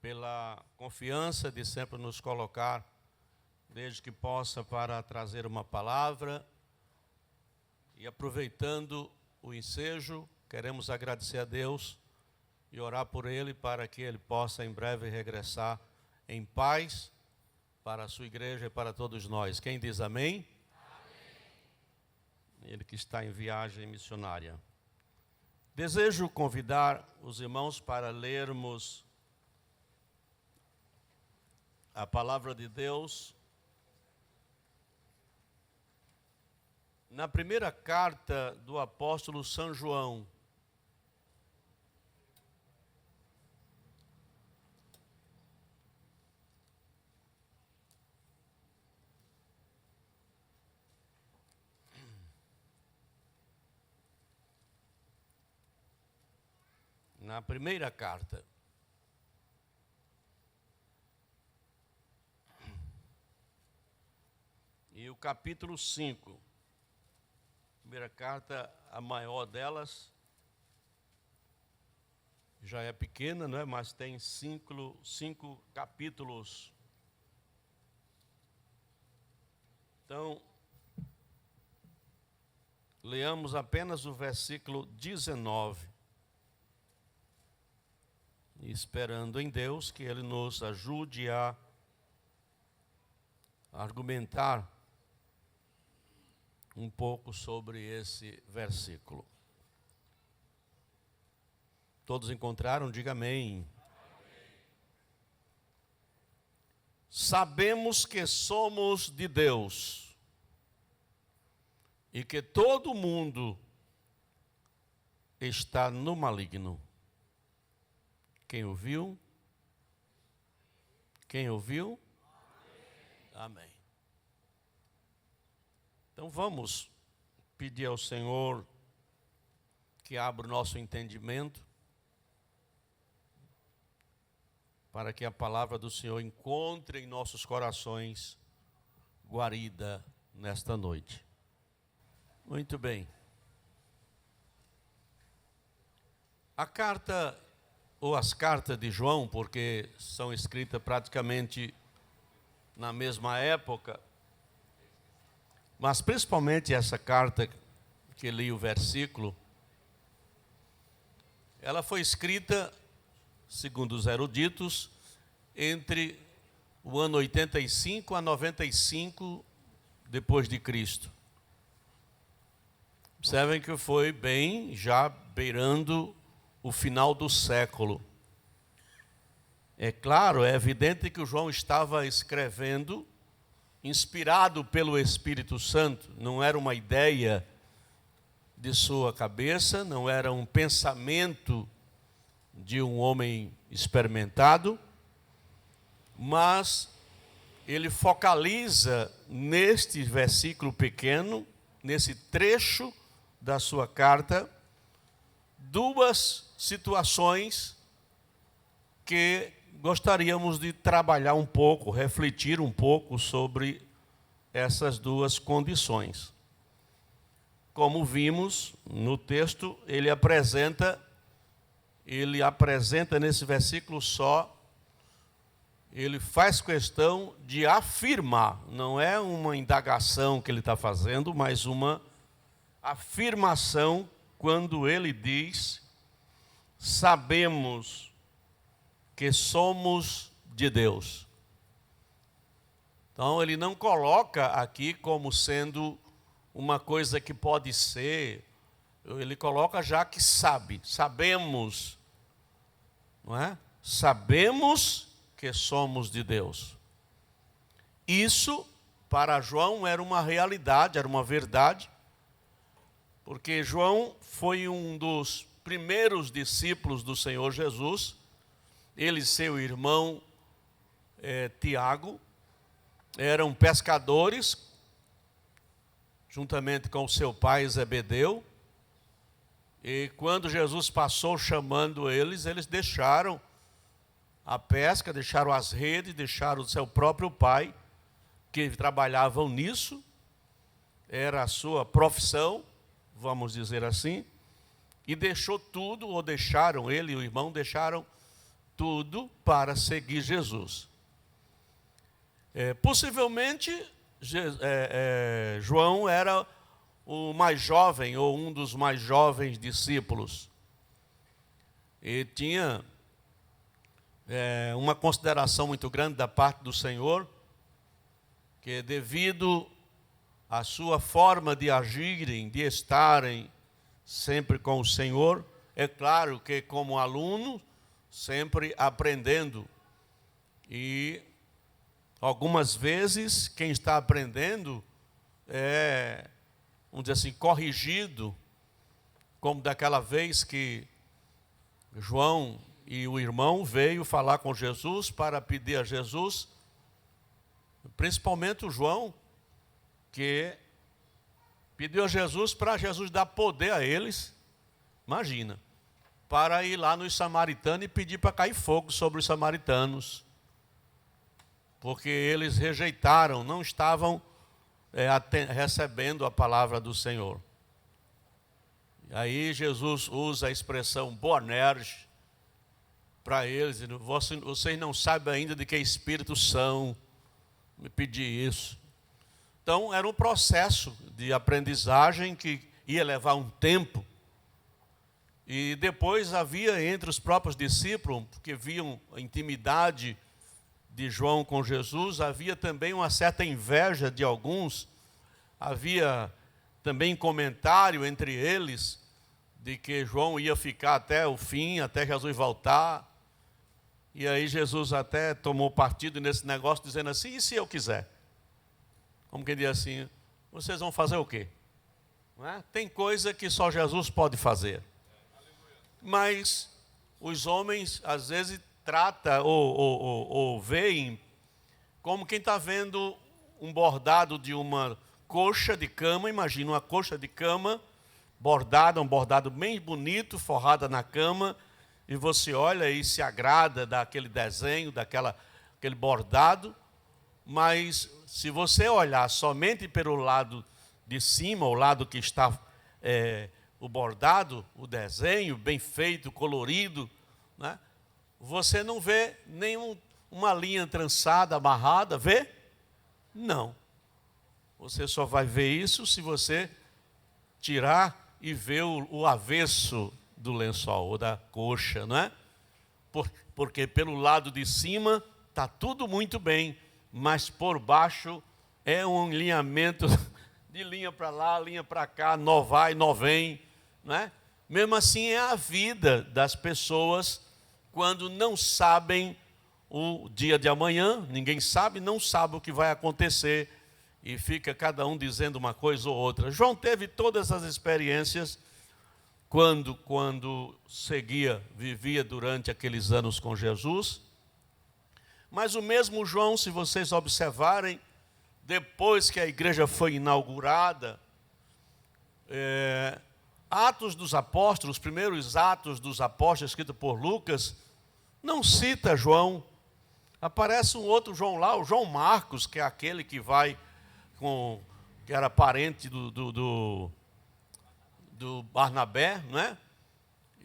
pela confiança de sempre nos colocar, desde que possa, para trazer uma palavra. E aproveitando o ensejo, queremos agradecer a Deus e orar por ele para que ele possa em breve regressar em paz para a sua igreja e para todos nós. Quem diz amém? Amém. Ele que está em viagem missionária. Desejo convidar os irmãos para lermos a palavra de Deus na primeira carta do apóstolo São João. Na primeira carta. E o capítulo 5. Primeira carta, a maior delas, já é pequena, não é? Mas tem cinco capítulos. Então, leamos apenas o versículo 19. Esperando em Deus que Ele nos ajude a argumentar um pouco sobre esse versículo. Todos encontraram? Diga amém. Sabemos que somos de Deus e que todo mundo está no maligno. Quem ouviu? Quem ouviu? Amém. Então vamos pedir ao Senhor que abra o nosso entendimento para que a palavra do Senhor encontre em nossos corações guarida nesta noite. Muito bem. A carta, ou as cartas de João, porque são escritas praticamente na mesma época, mas principalmente essa carta que li o versículo, ela foi escrita, segundo os eruditos, entre o ano 85 a 95 depois de Cristo. Observem que foi bem já beirando o final do século. É claro, é evidente que o João estava escrevendo inspirado pelo Espírito Santo, não era uma ideia de sua cabeça, não era um pensamento de um homem experimentado, mas ele focaliza neste versículo pequeno, nesse trecho da sua carta, duas situações que gostaríamos de trabalhar um pouco, refletir um pouco sobre essas duas condições. Como vimos no texto, ele apresenta nesse versículo só, ele faz questão de afirmar, não é uma indagação que ele está fazendo, mas uma afirmação quando ele diz: sabemos que somos de Deus. Então, ele não coloca aqui como sendo uma coisa que pode ser, ele coloca já que sabemos, não é? Sabemos que somos de Deus. Isso, para João, era uma realidade, era uma verdade, porque João foi um dos primeiros discípulos do Senhor Jesus. Ele e seu irmão Tiago eram pescadores, juntamente com o seu pai Zebedeu. E quando Jesus passou chamando eles, eles deixaram a pesca, deixaram as redes, deixaram o seu próprio pai, que trabalhavam nisso, era a sua profissão, vamos dizer assim, e deixou tudo, ou deixaram, ele e o irmão deixaram tudo para seguir Jesus. Possivelmente, João era o mais jovem, ou um dos mais jovens discípulos. E tinha uma consideração muito grande da parte do Senhor, que devido à sua forma de agirem, de estarem sempre com o Senhor, é claro que como aluno, sempre aprendendo. E algumas vezes, quem está aprendendo vamos dizer assim, corrigido, como daquela vez que João e o irmão veio falar com Jesus para pedir a Jesus, principalmente o João, que pediu a Jesus para Jesus dar poder a eles, imagina, para ir lá nos samaritanos e pedir para cair fogo sobre os samaritanos, porque eles rejeitaram, não estavam recebendo a palavra do Senhor. E aí Jesus usa a expressão Boanerges para eles, vocês não sabem ainda de que espírito são, me pedir isso. Então era um processo de aprendizagem que ia levar um tempo. E depois havia entre os próprios discípulos, que viam a intimidade de João com Jesus, havia também uma certa inveja de alguns, havia também comentário entre eles, de que João ia ficar até o fim, até Jesus voltar, e aí Jesus até tomou partido nesse negócio, dizendo assim, e se eu quiser? Como quem diz assim, vocês vão fazer o quê? Não é? Tem coisa que só Jesus pode fazer. Mas os homens, às vezes, tratam ou veem como quem está vendo um bordado de uma coxa de cama, imagina uma coxa de cama, bordada, um bordado bem bonito, forrada na cama, e você olha e se agrada daquele desenho, aquele bordado, mas se você olhar somente pelo lado de cima, o lado que está o bordado, o desenho bem feito, colorido, né? Você não vê nenhuma linha trançada, amarrada, vê? Não. Você só vai ver isso se você tirar e ver o avesso do lençol, ou da coxa, não é? Porque pelo lado de cima está tudo muito bem, mas por baixo é um alinhamento de linha para lá, linha para cá, nó vai, nó vem, não é? Mesmo assim é a vida das pessoas quando não sabem o dia de amanhã, ninguém sabe, não sabe o que vai acontecer, e fica cada um dizendo uma coisa ou outra. João teve todas as experiências quando vivia durante aqueles anos com Jesus. Mas o mesmo João, se vocês observarem, depois que a igreja foi inaugurada, Atos dos Apóstolos, os primeiros Atos dos Apóstolos, escrito por Lucas, não cita João. Aparece um outro João lá, o João Marcos, que é aquele que vai que era parente do Barnabé, não é?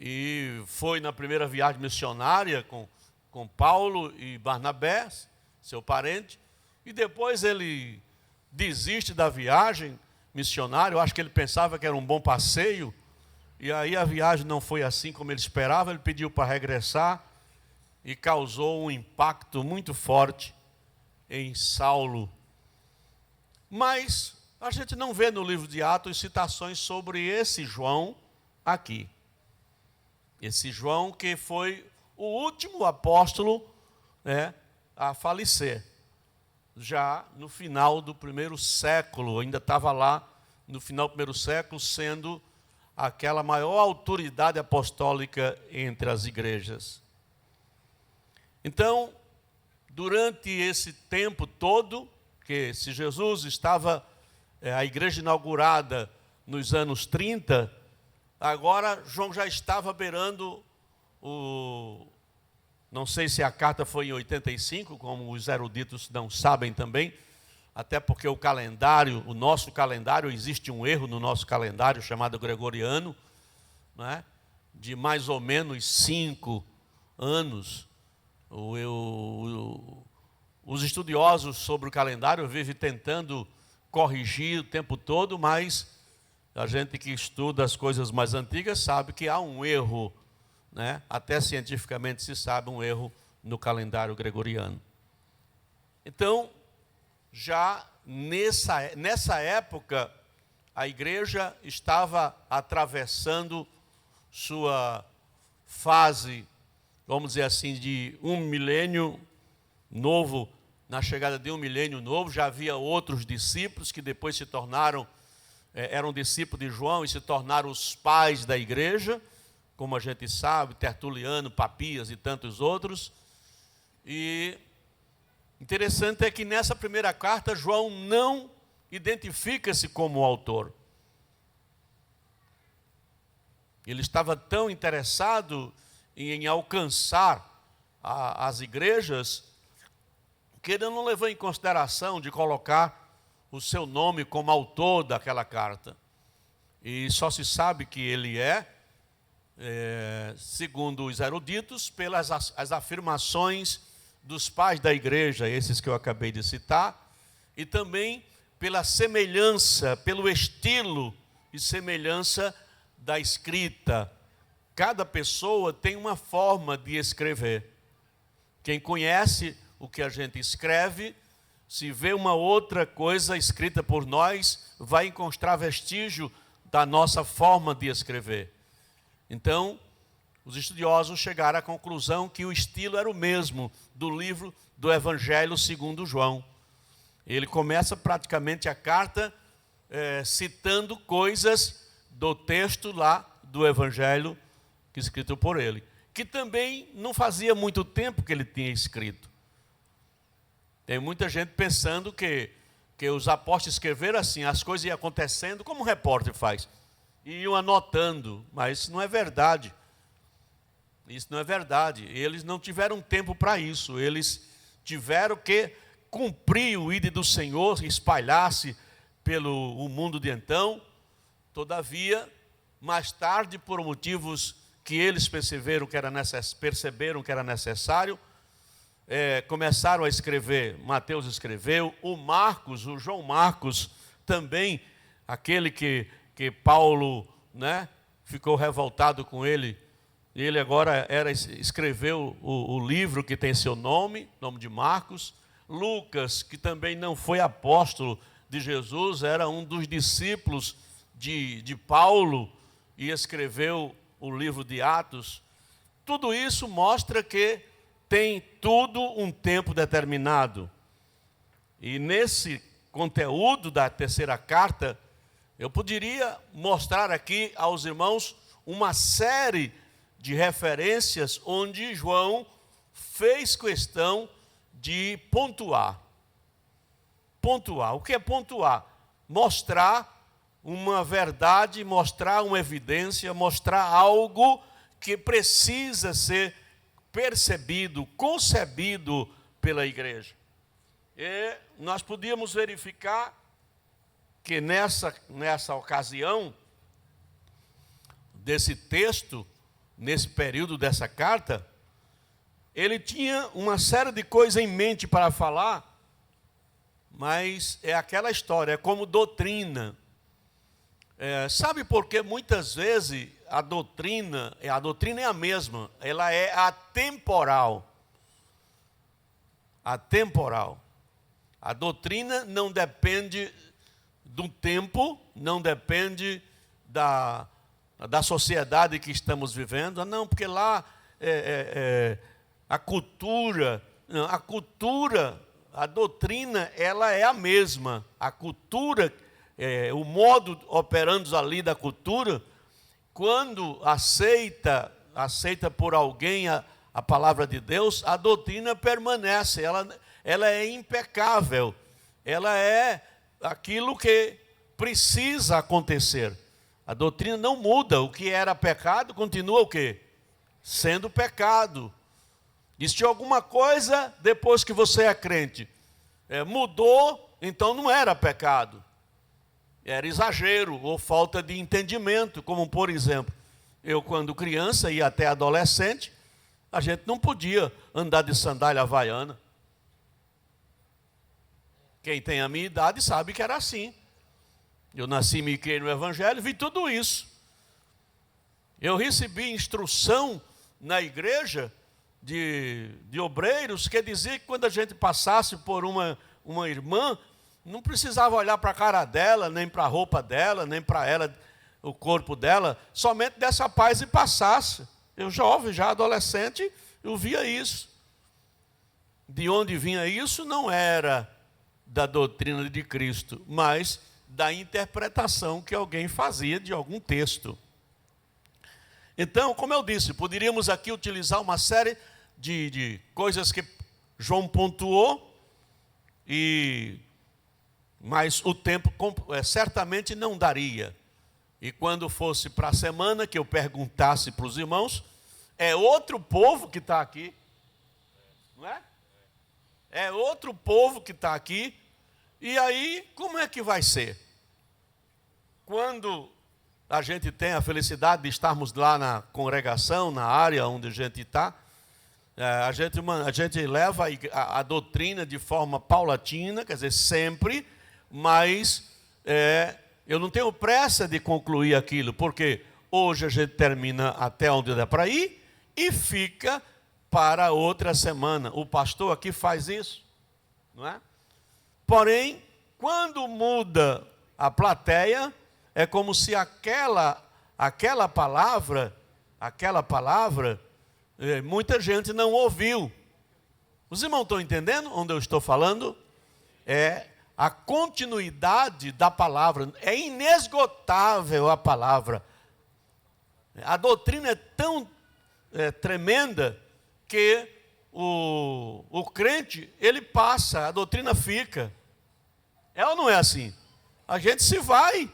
E foi na primeira viagem missionária com Paulo e Barnabé, seu parente, e depois ele desiste da viagem missionária. Eu acho que ele pensava que era um bom passeio, e aí a viagem não foi assim como ele esperava, ele pediu para regressar, e causou um impacto muito forte em Saulo. Mas a gente não vê no livro de Atos citações sobre esse João aqui. Esse João que foi o último apóstolo a falecer. Já no final do primeiro século, ainda estava lá no final do primeiro século, sendo aquela maior autoridade apostólica entre as igrejas. Então, durante esse tempo todo, que se Jesus estava, a igreja inaugurada nos anos 30, agora João já estava beirando não sei se a carta foi em 85, como os eruditos não sabem também, até porque o nosso calendário, existe um erro no nosso calendário chamado gregoriano, não é? De mais ou menos 5 anos, Os estudiosos sobre o calendário vivem tentando corrigir o tempo todo, mas a gente que estuda as coisas mais antigas sabe que há um erro, né? Até cientificamente se sabe um erro no calendário gregoriano. Então, já nessa época, a igreja estava atravessando sua fase, vamos dizer assim, de um milênio novo. Na chegada de um milênio novo, já havia outros discípulos que depois se tornaram, eram discípulos de João e se tornaram os pais da igreja, como a gente sabe, Tertuliano, Papias e tantos outros. E interessante é que nessa primeira carta, João não identifica-se como autor. Ele estava tão interessado em alcançar as igrejas que ele não levou em consideração de colocar o seu nome como autor daquela carta. E só se sabe que ele segundo os eruditos, pelas as afirmações dos pais da igreja, esses que eu acabei de citar, e também pela semelhança, pelo estilo e semelhança da escrita. Cada pessoa tem uma forma de escrever. Quem conhece o que a gente escreve, se vê uma outra coisa escrita por nós, vai encontrar vestígio da nossa forma de escrever. Então, os estudiosos chegaram à conclusão que o estilo era o mesmo do livro do Evangelho segundo João. Ele começa praticamente a carta citando coisas do texto lá do Evangelho escrito por ele, que também não fazia muito tempo que ele tinha escrito. Tem muita gente pensando que os apóstolos escreveram assim, as coisas iam acontecendo como um repórter faz, e iam anotando, mas isso não é verdade. Isso não é verdade. Eles não tiveram tempo para isso, eles tiveram que cumprir o ídolo do Senhor, espalhar-se pelo mundo de então. Todavia, mais tarde, por motivos que eles perceberam que era necessário, começaram a escrever. Mateus escreveu, o João Marcos também, aquele que Paulo, né, ficou revoltado com ele. Ele agora escreveu o livro que tem seu nome de Marcos. Lucas, que também não foi apóstolo de Jesus, era um dos discípulos de Paulo e escreveu o livro de Atos. Tudo isso mostra que tem tudo um tempo determinado. E nesse conteúdo da terceira carta, eu poderia mostrar aqui aos irmãos uma série de referências onde João fez questão de pontuar. Pontuar. O que é pontuar? Mostrar uma verdade, mostrar uma evidência, mostrar algo que precisa ser percebido, concebido pela igreja. E nós podíamos verificar que nessa ocasião, desse texto, nesse período dessa carta, ele tinha uma série de coisas em mente para falar, mas é aquela história, é como doutrina. Sabe por que muitas vezes a doutrina é a mesma, ela é atemporal. Atemporal. A doutrina não depende do tempo, não depende da sociedade que estamos vivendo. Não, porque lá a cultura, a doutrina, ela é a mesma. A cultura, o modo operando ali da cultura, quando aceita por alguém a palavra de Deus, a doutrina permanece, ela é impecável, ela é aquilo que precisa acontecer. A doutrina não muda, o que era pecado continua o quê? Sendo pecado. E se alguma coisa, depois que você é crente, mudou, então não era pecado. Era exagero ou falta de entendimento, como por exemplo, eu quando criança e até adolescente, A gente não podia andar de sandália havaiana. Quem tem a minha idade sabe que era assim. Eu nasci e me criei no Evangelho, vi tudo isso. Eu recebi instrução na igreja de obreiros que dizia que quando a gente passasse por uma irmã, não precisava olhar para a cara dela, nem para a roupa dela, nem para ela, o corpo dela, somente desse a paz e passasse. Eu jovem, já adolescente, eu via isso. De onde vinha isso não era da doutrina de Cristo, mas da interpretação que alguém fazia de algum texto. Então, como eu disse, poderíamos aqui utilizar uma série de coisas que João pontuou, mas o tempo certamente não daria. E quando fosse para a semana que eu perguntasse para os irmãos, é outro povo que está aqui, não é? É outro povo que está aqui, e aí como é que vai ser? Quando a gente tem a felicidade de estarmos lá na congregação, na área onde a gente está, a gente leva a doutrina de forma paulatina, quer dizer, sempre, mas eu não tenho pressa de concluir aquilo, porque hoje a gente termina até onde dá para ir e fica para outra semana. O pastor aqui faz isso, não é? Porém, quando muda a plateia, é como se aquela palavra, muita gente não ouviu. Os irmãos estão entendendo onde eu estou falando? É a continuidade da palavra, é inesgotável a palavra. A doutrina é tão tremenda que o crente, ele passa, a doutrina fica. É ou não é assim? A gente se vai,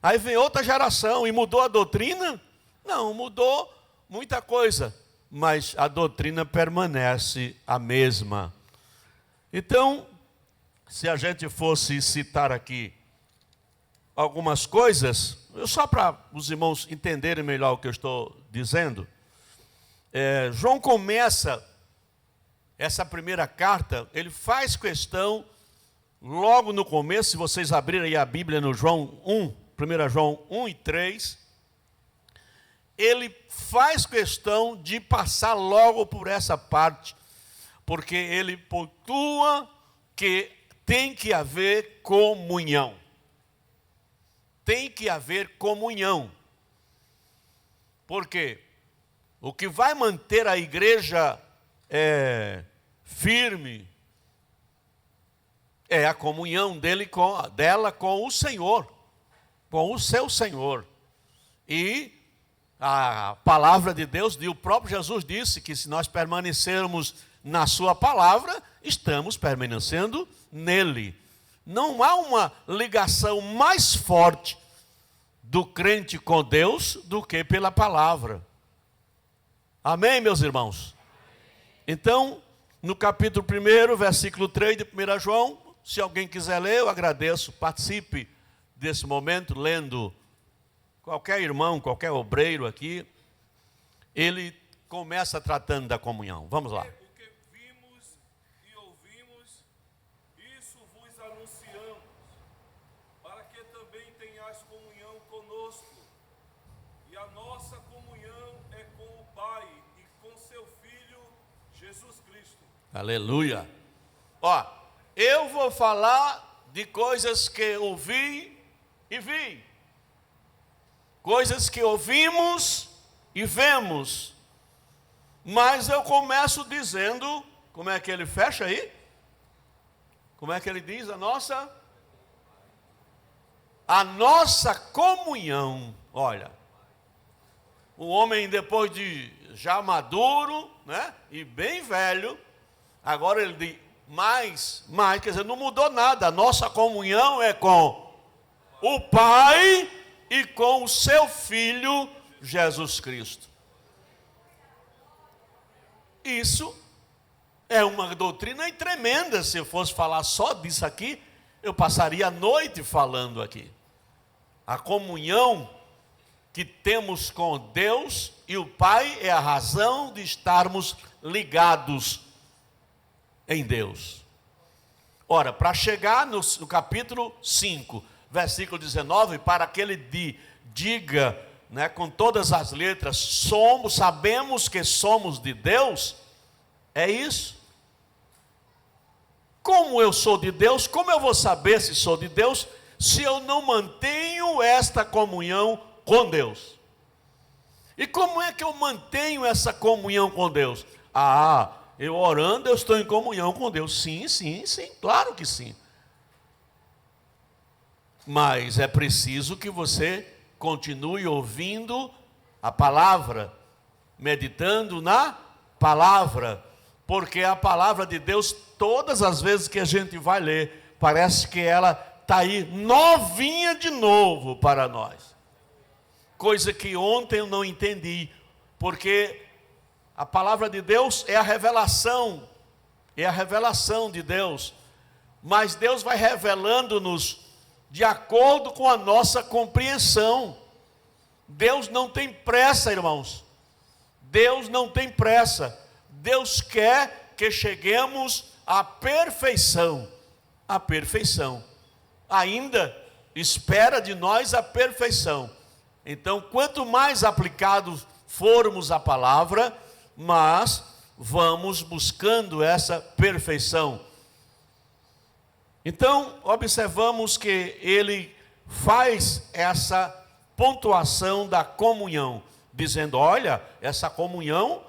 aí vem outra geração e mudou a doutrina? Não, mudou muita coisa, mas a doutrina permanece a mesma. Então, se a gente fosse citar aqui algumas coisas, só para os irmãos entenderem melhor o que eu estou dizendo, João começa essa primeira carta, ele faz questão, logo no começo, se vocês abrirem aí a Bíblia no João 1, 1 João 1 e 3, ele faz questão de passar logo por essa parte, porque ele pontua que tem que haver comunhão. Tem que haver comunhão. Porque o que vai manter a igreja firme é a comunhão dela com o Senhor, com o seu Senhor. E a palavra de Deus, e o próprio Jesus disse que se nós permanecermos na sua palavra, estamos permanecendo nele. Não há uma ligação mais forte do crente com Deus do que pela palavra. Amém, meus irmãos? Então, no capítulo 1, versículo 3 de 1 João, se alguém quiser ler, eu agradeço, participe desse momento lendo. Qualquer irmão, qualquer obreiro aqui, ele começa tratando da comunhão. Vamos lá. O que vimos e ouvimos, isso vos anunciamos, para que também tenhais comunhão conosco. E a nossa comunhão é com o Pai e com seu Filho, Jesus Cristo. Aleluia. Ó, eu vou falar de coisas que ouvi e vi. Coisas que ouvimos e vemos. Mas eu começo dizendo, como é que ele fecha aí? Como é que ele diz? A nossa comunhão. Olha, o homem depois de já maduro, né, e bem velho, agora ele diz, mais, quer dizer, não mudou nada. A nossa comunhão é com o Pai e com o seu Filho, Jesus Cristo. Isso é uma doutrina tremenda. Se eu fosse falar só disso aqui, eu passaria a noite falando aqui. A comunhão que temos com Deus e o Pai é a razão de estarmos ligados em Deus. Ora, para chegar no capítulo 5, versículo 19, para que ele diga, né, com todas as letras, sabemos que somos de Deus, é isso. Como eu sou de Deus, como eu vou saber se sou de Deus, se eu não mantenho esta comunhão com Deus? E como é que eu mantenho essa comunhão com Deus? Eu orando, eu estou em comunhão com Deus. Sim, claro que sim. Mas é preciso que você continue ouvindo a palavra, meditando na palavra, porque a palavra de Deus, todas as vezes que a gente vai ler, parece que ela está aí novinha de novo para nós. Coisa que ontem eu não entendi, porque a palavra de Deus é a revelação de Deus, mas Deus vai revelando-nos de acordo com a nossa compreensão. Deus não tem pressa, irmãos. Deus não tem pressa. Deus quer que cheguemos à perfeição. A perfeição. Ainda espera de nós a perfeição. Então, quanto mais aplicados formos à palavra, mas vamos buscando essa perfeição. Então, observamos que ele faz essa pontuação da comunhão, dizendo, olha, essa comunhão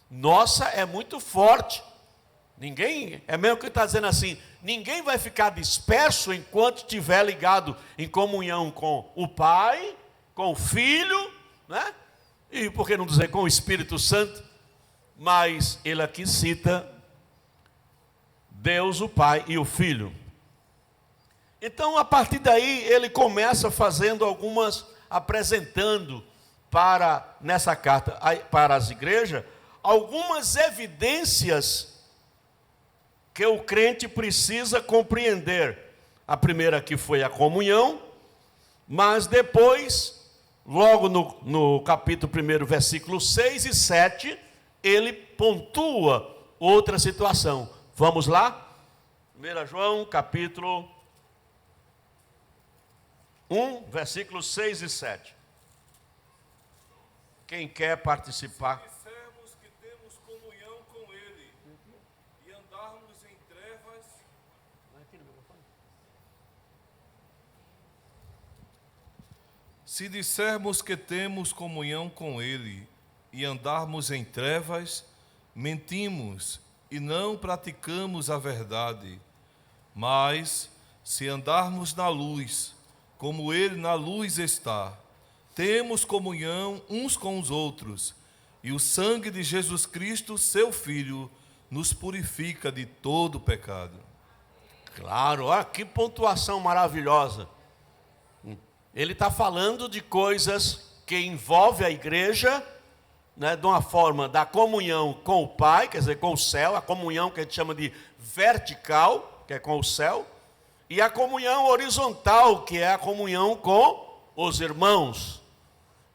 nossa é muito forte. É mesmo que ele está dizendo assim, ninguém vai ficar disperso enquanto estiver ligado em comunhão com o Pai, com o Filho, né? E por que não dizer com o Espírito Santo? Mas ele aqui cita Deus, o Pai e o Filho. Então, a partir daí, ele começa apresentando nessa carta para as igrejas, algumas evidências que o crente precisa compreender. A primeira aqui foi a comunhão, mas depois, logo no capítulo 1, versículo 6 e 7, ele pontua outra situação. Vamos lá? 1 João, capítulo 1, versículos 6 e 7. Quem quer participar? Se dissermos que temos comunhão com Ele e andarmos em trevas, se dissermos que temos comunhão com Ele e andarmos em trevas, mentimos e não praticamos a verdade. Mas, se andarmos na luz, como Ele na luz está, temos comunhão uns com os outros, e o sangue de Jesus Cristo, seu Filho, nos purifica de todo pecado. Claro, olha que pontuação maravilhosa. Ele está falando de coisas que envolvem a igreja, né, de uma forma da comunhão com o Pai, quer dizer, com o céu, a comunhão que a gente chama de vertical, que é com o céu, e a comunhão horizontal, que é a comunhão com os irmãos.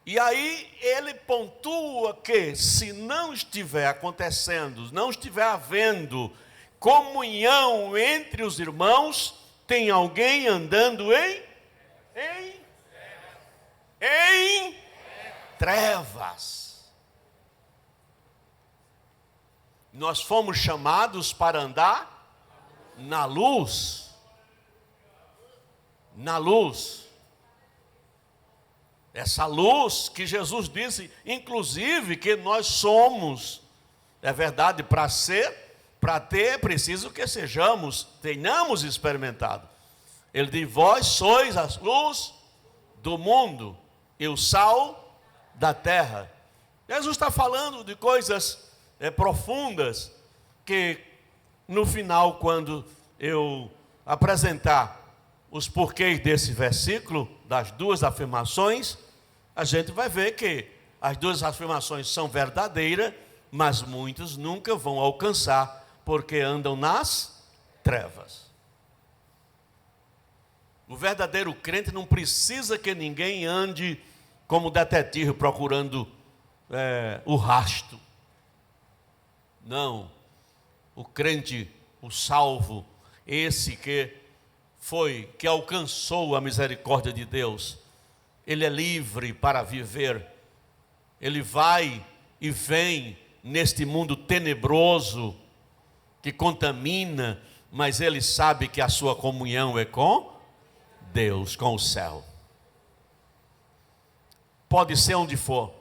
E aí ele pontua que se não estiver acontecendo, não estiver havendo comunhão entre os irmãos, tem alguém andando em trevas. Nós fomos chamados para andar na luz. Na luz. Essa luz que Jesus disse, inclusive, que nós somos. É verdade, para ter, é preciso que tenhamos experimentado. Ele diz, vós sois a luz do mundo e o sal da terra. Jesus está falando de coisas profundas, que no final, quando eu apresentar os porquês desse versículo, das duas afirmações, a gente vai ver que as duas afirmações são verdadeiras, mas muitos nunca vão alcançar, porque andam nas trevas. O verdadeiro crente não precisa que ninguém ande como detetive procurando o rasto. Não, o crente, o salvo, esse que alcançou a misericórdia de Deus, ele é livre para viver, ele vai e vem neste mundo tenebroso, que contamina, mas ele sabe que a sua comunhão é com Deus, com o céu. Pode ser onde for.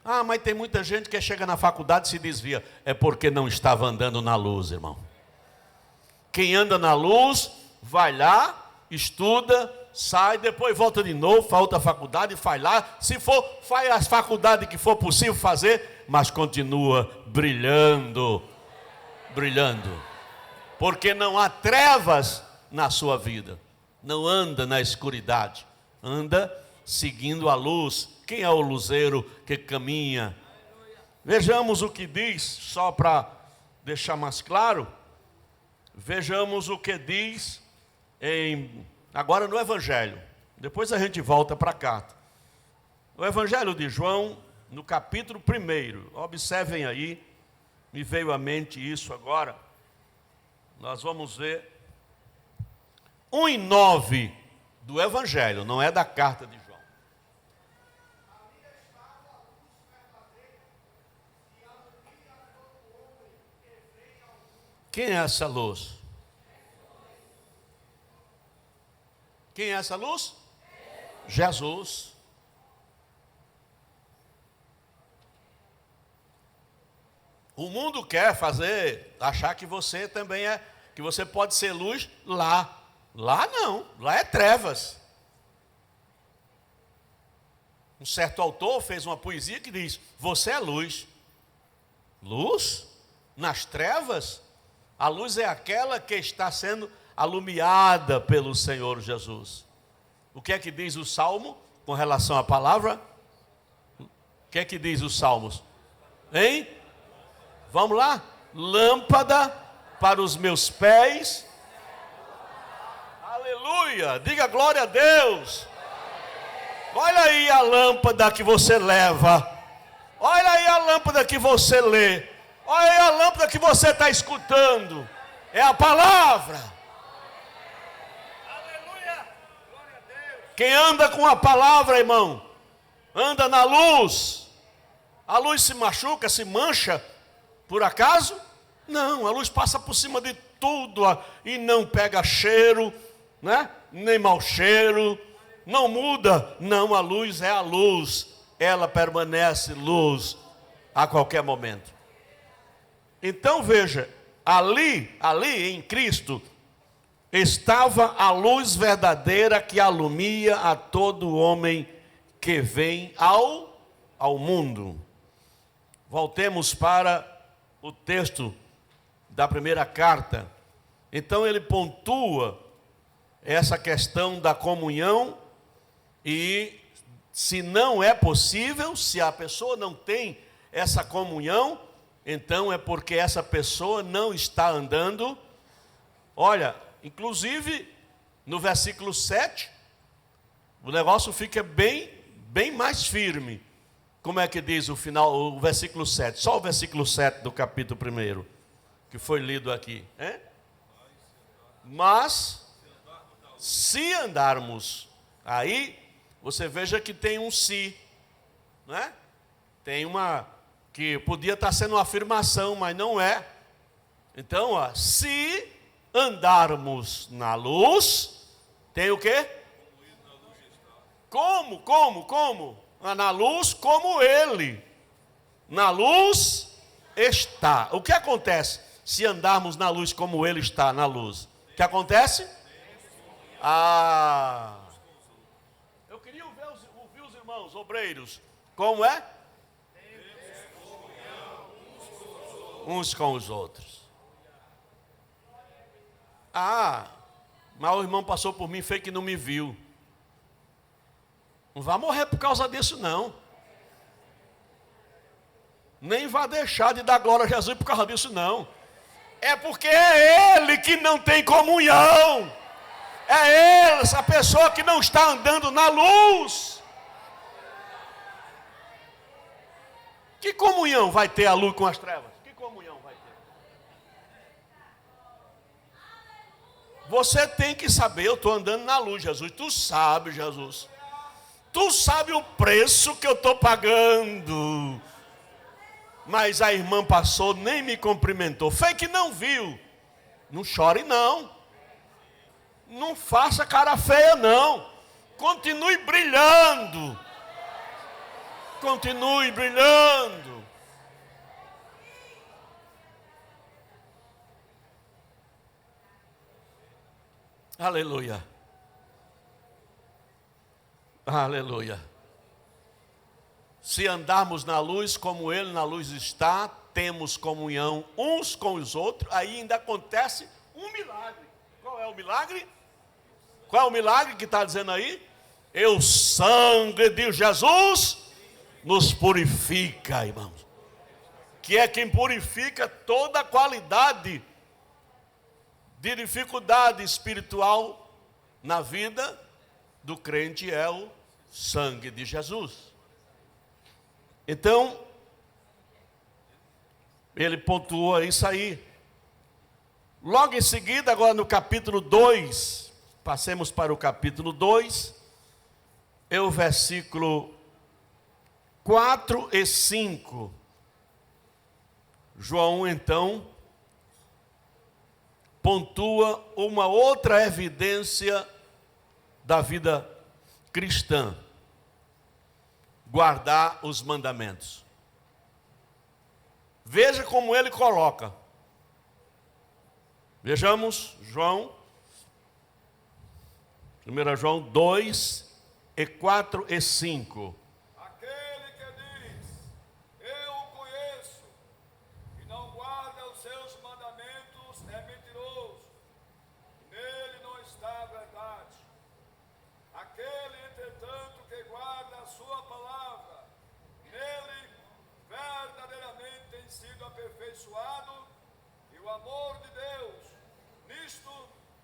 Ah, mas tem muita gente que chega na faculdade e se desvia. É porque não estava andando na luz, irmão. Quem anda na luz, vai lá, estuda, sai, depois volta de novo, faz outra faculdade, faz lá. Se for, faz as faculdades que for possível fazer, mas continua brilhando, brilhando. Porque não há trevas na sua vida. Não anda na escuridade, anda seguindo a luz. Quem é o luzeiro que caminha? Vejamos o que diz, só para deixar mais claro. Vejamos o que diz agora no Evangelho. Depois a gente volta para cá. O Evangelho de João, no capítulo 1. Observem aí, me veio à mente isso agora. Nós vamos ver 1:9 do Evangelho, não é da carta de João. Quem é essa luz? Quem é essa luz? Jesus. O mundo quer achar que você também que você pode ser luz lá. Lá não, lá é trevas. Um certo autor fez uma poesia que diz: você é luz. Luz? Nas trevas? A luz é aquela que está sendo alumiada pelo Senhor Jesus. O que é que diz o Salmo com relação à palavra? O que é que diz os Salmos? Hein? Vamos lá? Lâmpada para os meus pés. Aleluia! Diga glória a Deus. Olha aí a lâmpada que você leva. Olha aí a lâmpada que você lê. Olha aí a lâmpada que você está escutando. É a palavra. Aleluia! Glória a Deus. Quem anda com a palavra, irmão, anda na luz. A luz se machuca, se mancha, por acaso? Não, a luz passa por cima de tudo e não pega cheiro, né? Nem mau cheiro, não muda. Não, a luz é a luz. Ela permanece luz a qualquer momento. Então veja, ali em Cristo, estava a luz verdadeira que alumia a todo homem que vem ao mundo. Voltemos para o texto da primeira carta. Então ele pontua essa questão da comunhão e se não é possível, se a pessoa não tem essa comunhão, então é porque essa pessoa não está andando. Olha, inclusive no versículo 7, o negócio fica bem mais firme. Como é que diz o final, o versículo 7? Só o versículo 7 do capítulo 1, que foi lido aqui. Mas, se andarmos, aí você veja que tem um se, né? Tem uma que podia estar sendo uma afirmação, mas não é. Então, se andarmos na luz, tem o quê? Como? Na luz como ele. Na luz está. O que acontece se andarmos na luz como ele está na luz? O que acontece? Eu queria ouvir os irmãos obreiros. Como é? Uns com os outros. Mas o irmão passou por mim e fez que não me viu. Não vai morrer por causa disso, não. Nem vai deixar de dar glória a Jesus por causa disso, não. É porque é ele que não tem comunhão. É ele, essa pessoa que não está andando na luz. Que comunhão vai ter a luz com as trevas? Que comunhão vai ter? Você tem que saber, eu estou andando na luz, Jesus. Tu sabe, Jesus. Tu sabe o preço que eu estou pagando. Mas a irmã passou, nem me cumprimentou. Foi que não viu. Não chore não. Não faça cara feia não. Continue brilhando. Continue brilhando. Aleluia. Aleluia. Se andarmos na luz como Ele na luz está, temos comunhão uns com os outros, aí ainda acontece um milagre. Qual é o milagre? Qual é o milagre que está dizendo aí? E o sangue de Jesus nos purifica, irmãos. Que é quem purifica toda a qualidade de dificuldade espiritual na vida do crente, é o sangue de Jesus. Então, ele pontua isso aí. Logo em seguida, agora no capítulo 2, passemos para o capítulo 2, é o versículo 4 e 5. João, então, pontua uma outra evidência da vida cristã: guardar os mandamentos. Veja como ele coloca. Vejamos, João, 1 João 2, e 4 e 5. Aquele que diz, eu o conheço, e não guarda os seus mandamentos, é mentiroso. Nele não está a verdade. Aquele, entretanto, que guarda a sua palavra, nele verdadeiramente tem sido aperfeiçoado, e o amor de Deus, nisto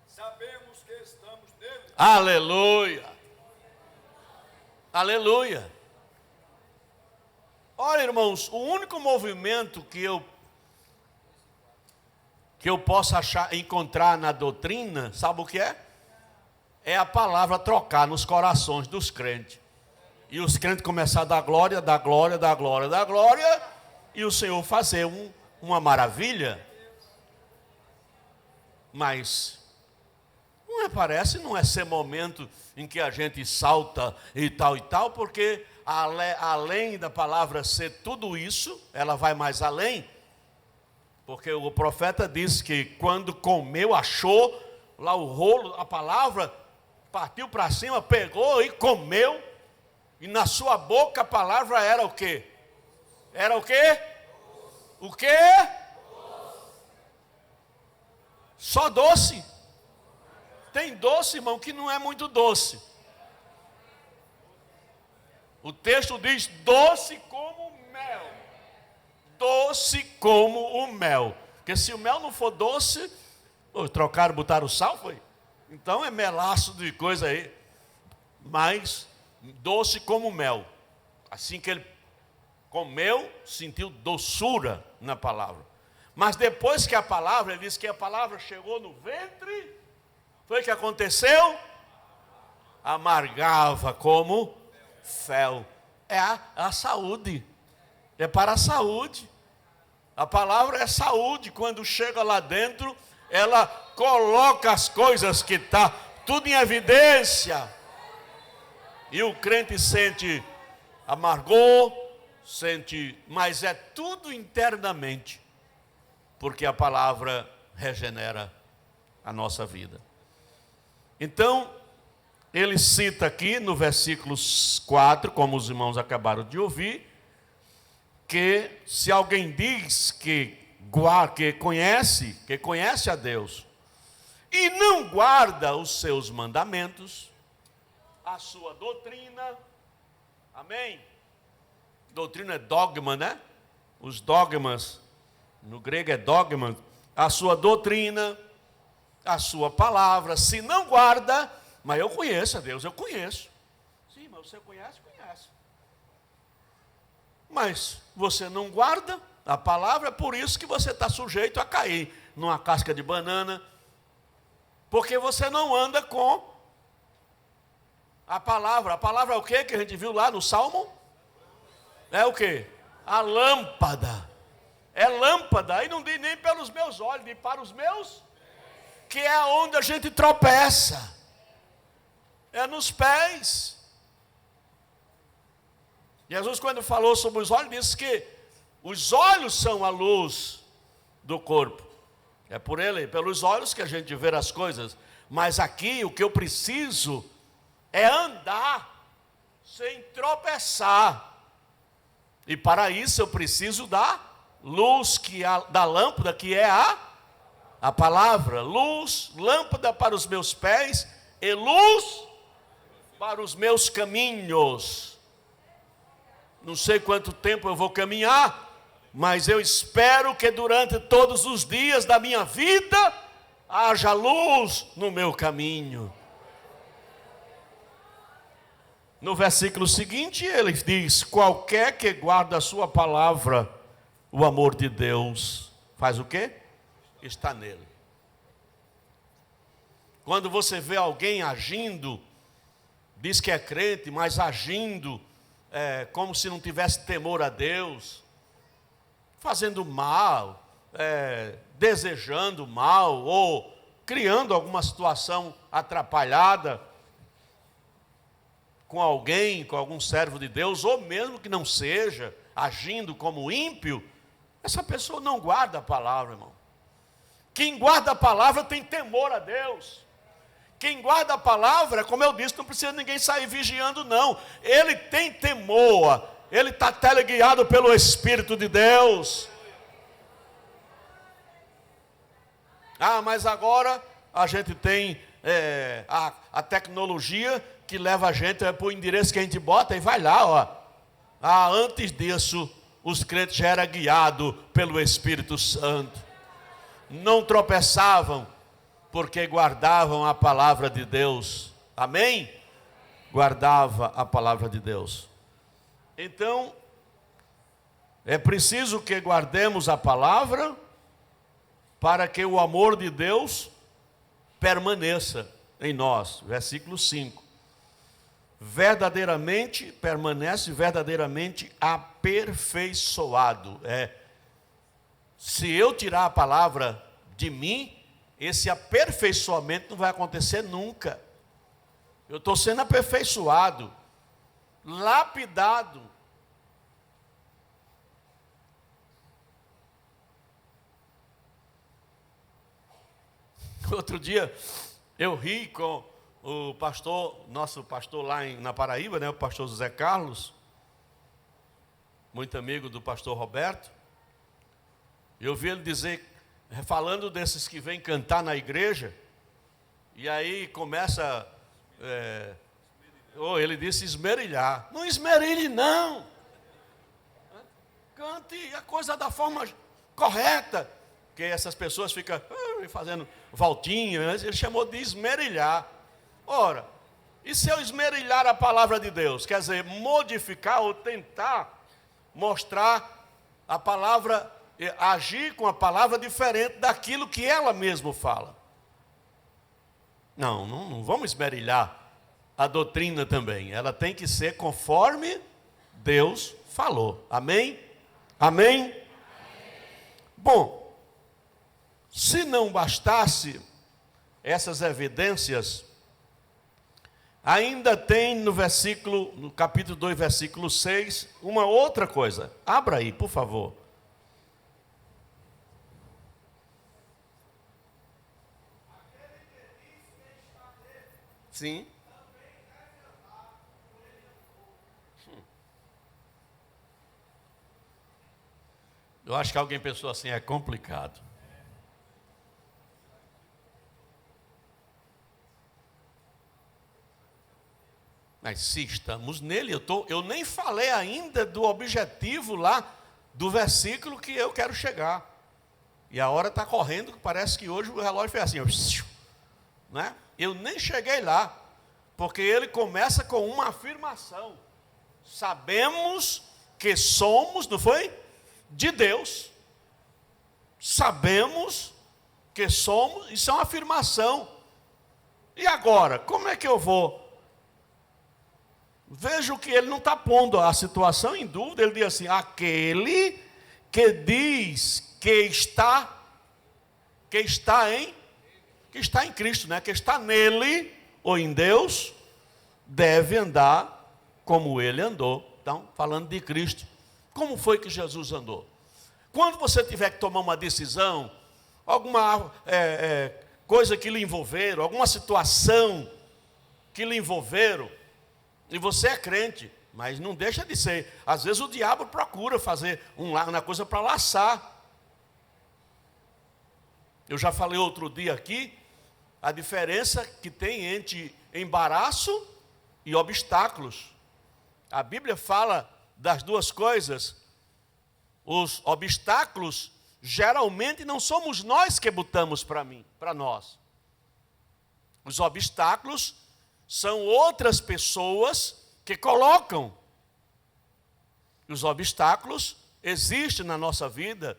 sabemos que estamos nele. Aleluia! Aleluia! Olha, irmãos, o único movimento que eu posso encontrar na doutrina, sabe o que é? É a palavra trocar nos corações dos crentes. E os crentes começar a dar glória, dar glória, dar glória, dar glória, e o Senhor fazer uma maravilha. Mas não é ser momento em que a gente salta e tal, porque além da palavra ser tudo isso, ela vai mais além. Porque o profeta disse que quando comeu, achou lá o rolo, a palavra, partiu para cima, pegou e comeu, e na sua boca a palavra era o quê? Era o quê? O quê? Só doce. Tem doce, irmão, que não é muito doce. O texto diz doce como mel. Doce como o mel. Porque se o mel não for doce, trocaram, botaram sal, foi? Então é melaço de coisa aí. Mas doce como mel. Assim que ele comeu, sentiu doçura na palavra. Mas depois que ele disse que a palavra chegou no ventre, foi o que aconteceu? Amargava como fel. É a saúde. É para a saúde. A palavra é saúde. Quando chega lá dentro, ela coloca as coisas que está tudo em evidência. E o crente sente amargor, mas é tudo internamente. Porque a palavra regenera a nossa vida. Então, ele cita aqui no versículo 4, como os irmãos acabaram de ouvir, que se alguém diz que conhece a Deus, e não guarda os seus mandamentos, a sua doutrina, amém? Doutrina é dogma, né? Os dogmas, no grego é dogma, a sua doutrina, a sua palavra, se não guarda, mas eu conheço a Deus, eu conheço. Sim, mas você conhece? Conhece. Mas você não guarda a palavra, é por isso que você está sujeito a cair numa casca de banana, porque você não anda com a palavra. A palavra é o quê que a gente viu lá no Salmo? É o quê? A lâmpada. É lâmpada, aí não diz nem pelos meus olhos, diz para os meus, que é onde a gente tropeça. É nos pés. Jesus, quando falou sobre os olhos, disse que os olhos são a luz do corpo. É por ele, pelos olhos que a gente vê as coisas. Mas aqui o que eu preciso é andar sem tropeçar. E para isso eu preciso da luz da lâmpada, que é a palavra. Luz, lâmpada para os meus pés e luz para os meus caminhos. Não sei quanto tempo eu vou caminhar, mas eu espero que durante todos os dias da minha vida haja luz no meu caminho. No versículo seguinte ele diz: qualquer que guarda a sua palavra, o amor de Deus faz o quê? Está nele. Quando você vê alguém agindo, diz que é crente, mas agindo como se não tivesse temor a Deus, fazendo mal, desejando mal, ou criando alguma situação atrapalhada com alguém, com algum servo de Deus, ou mesmo que não seja, agindo como ímpio, essa pessoa não guarda a palavra, irmão. Quem guarda a palavra tem temor a Deus. Quem guarda a palavra, como eu disse, não precisa ninguém sair vigiando, não. Ele tem temor, ele está teleguiado pelo Espírito de Deus. Ah, mas agora a gente tem a tecnologia que leva a gente para o endereço que a gente bota e vai lá, ó. Ah, antes disso, os crentes já eram guiados pelo Espírito Santo. Não tropeçavam, porque guardavam a palavra de Deus. Amém? Guardava a palavra de Deus. Então, é preciso que guardemos a palavra para que o amor de Deus permaneça em nós. Versículo 5. Verdadeiramente, permanece verdadeiramente aperfeiçoado. Se eu tirar a palavra de mim, esse aperfeiçoamento não vai acontecer nunca. Eu estou sendo aperfeiçoado, lapidado. Outro dia, eu ri com o pastor, nosso pastor lá na Paraíba, o pastor José Carlos, muito amigo do pastor Roberto. Eu vi ele dizer, falando desses que vêm cantar na igreja, e aí começa, ele disse esmerilhar. Não esmerilhe não, cante a coisa da forma correta, que essas pessoas ficam fazendo voltinha, ele chamou de esmerilhar. Ora, e se eu esmerilhar a palavra de Deus? Quer dizer, modificar ou tentar mostrar a palavra, agir com a palavra diferente daquilo que ela mesma fala. Não vamos esmerilhar a doutrina também. Ela tem que ser conforme Deus falou. Amém? Amém? Bom, se não bastasse essas evidências, ainda tem no capítulo 2, versículo 6, uma outra coisa. Abra aí, por favor. Sim. Eu acho que alguém pensou assim, é complicado. Mas se estamos nele, eu nem falei ainda do objetivo lá, do versículo que eu quero chegar. E a hora está correndo, parece que hoje o relógio fez assim, né? Eu nem cheguei lá, porque ele começa com uma afirmação. Sabemos que somos, não foi? De Deus. Sabemos que somos, isso é uma afirmação. E agora, como é que eu vou? Vejo que ele não está pondo a situação em dúvida, ele diz assim, aquele que diz que está em Cristo, né? Que está nele ou em Deus, deve andar como ele andou. Então, falando de Cristo, como foi que Jesus andou? Quando você tiver que tomar uma decisão, alguma coisa que lhe envolveram, alguma situação que lhe envolveram, e você é crente, mas não deixa de ser. Às vezes o diabo procura fazer uma coisa para laçar. Eu já falei outro dia aqui, a diferença que tem entre embaraço e obstáculos. A Bíblia fala das duas coisas. Os obstáculos, geralmente não somos nós que botamos para nós. Os obstáculos são outras pessoas que colocam. Os obstáculos existem na nossa vida.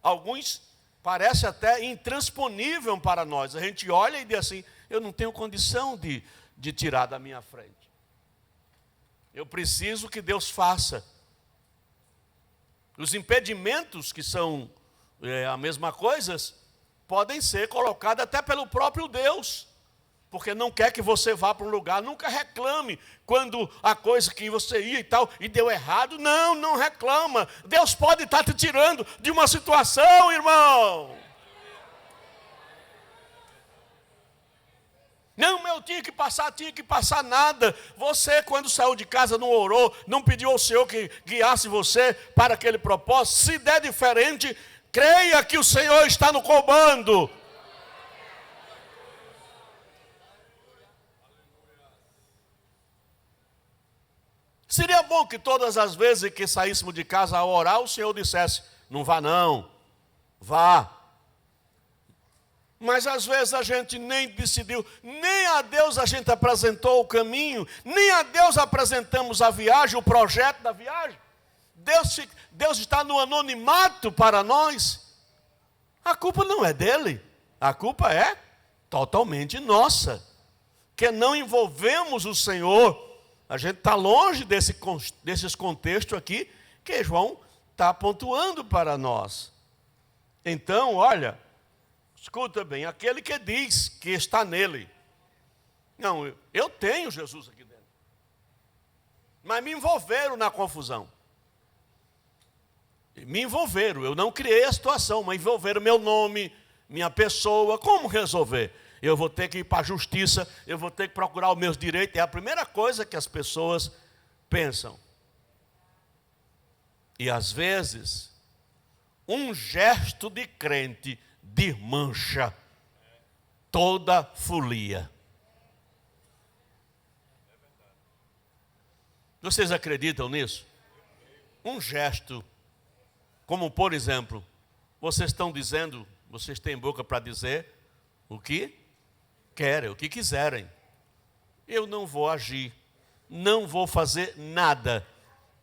Alguns parecem até intransponíveis para nós. A gente olha e diz assim, eu não tenho condição de tirar da minha frente. Eu preciso que Deus faça. Os impedimentos, que são a mesma coisa, podem ser colocados até pelo próprio Deus, porque não quer que você vá para um lugar. Nunca reclame quando a coisa que você ia e tal, e deu errado. Não reclama. Deus pode estar te tirando de uma situação, irmão. Não, eu tinha que passar nada. Você, quando saiu de casa, não orou, não pediu ao Senhor que guiasse você para aquele propósito. Se der diferente, creia que o Senhor está no comando. Seria bom que todas as vezes que saíssemos de casa a orar, o Senhor dissesse, não vá não, vá. Mas às vezes a gente nem decidiu, nem a Deus a gente apresentou o caminho, nem a Deus apresentamos a viagem, o projeto da viagem. Deus está no anonimato para nós. A culpa não é dele, a culpa é totalmente nossa, que não envolvemos o Senhor. A gente está longe desses contextos aqui que João está pontuando para nós. Então, olha, escuta bem, aquele que diz que está nele. Não, eu tenho Jesus aqui dentro. Mas me envolveram na confusão. Me envolveram, eu não criei a situação, mas envolveram meu nome, minha pessoa. Como resolver? Eu vou ter que ir para a justiça, eu vou ter que procurar os meus direitos. É a primeira coisa que as pessoas pensam. E às vezes, um gesto de crente desmancha toda folia. Vocês acreditam nisso? Um gesto, como por exemplo, vocês estão dizendo, vocês têm boca para dizer o que querem, o que quiserem. Eu não vou agir, não vou fazer nada.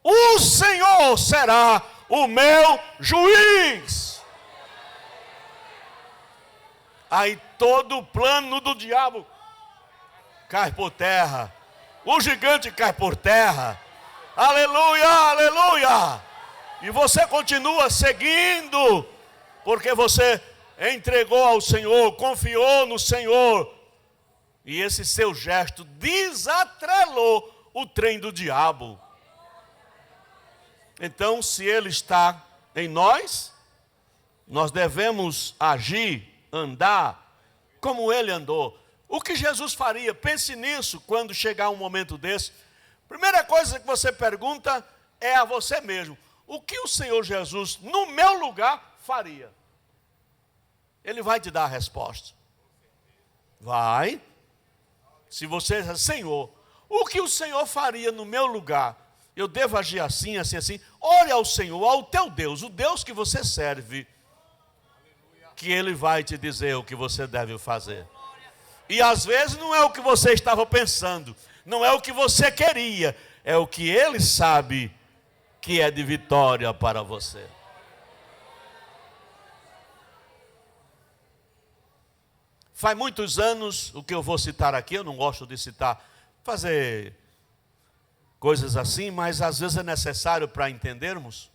O Senhor será o meu juiz. Aí todo o plano do diabo cai por terra. O gigante cai por terra. Aleluia, aleluia. E você continua seguindo, porque você entregou ao Senhor, confiou no Senhor. E esse seu gesto desatrelou o trem do diabo. Então, se ele está em nós, nós devemos agir, andar como ele andou. O que Jesus faria? Pense nisso quando chegar um momento desse. Primeira coisa que você pergunta é a você mesmo: o que o Senhor Jesus, no meu lugar, faria? Ele vai te dar a resposta. Vai. Se você diz, Senhor, o que o Senhor faria no meu lugar? Eu devo agir assim, assim, assim. Ore ao Senhor, ao teu Deus, o Deus que você serve, que Ele vai te dizer o que você deve fazer. E às vezes não é o que você estava pensando, não é o que você queria, é o que Ele sabe que é de vitória para você. Faz muitos anos, o que eu vou citar aqui, eu não gosto de citar, fazer coisas assim, mas às vezes é necessário para entendermos.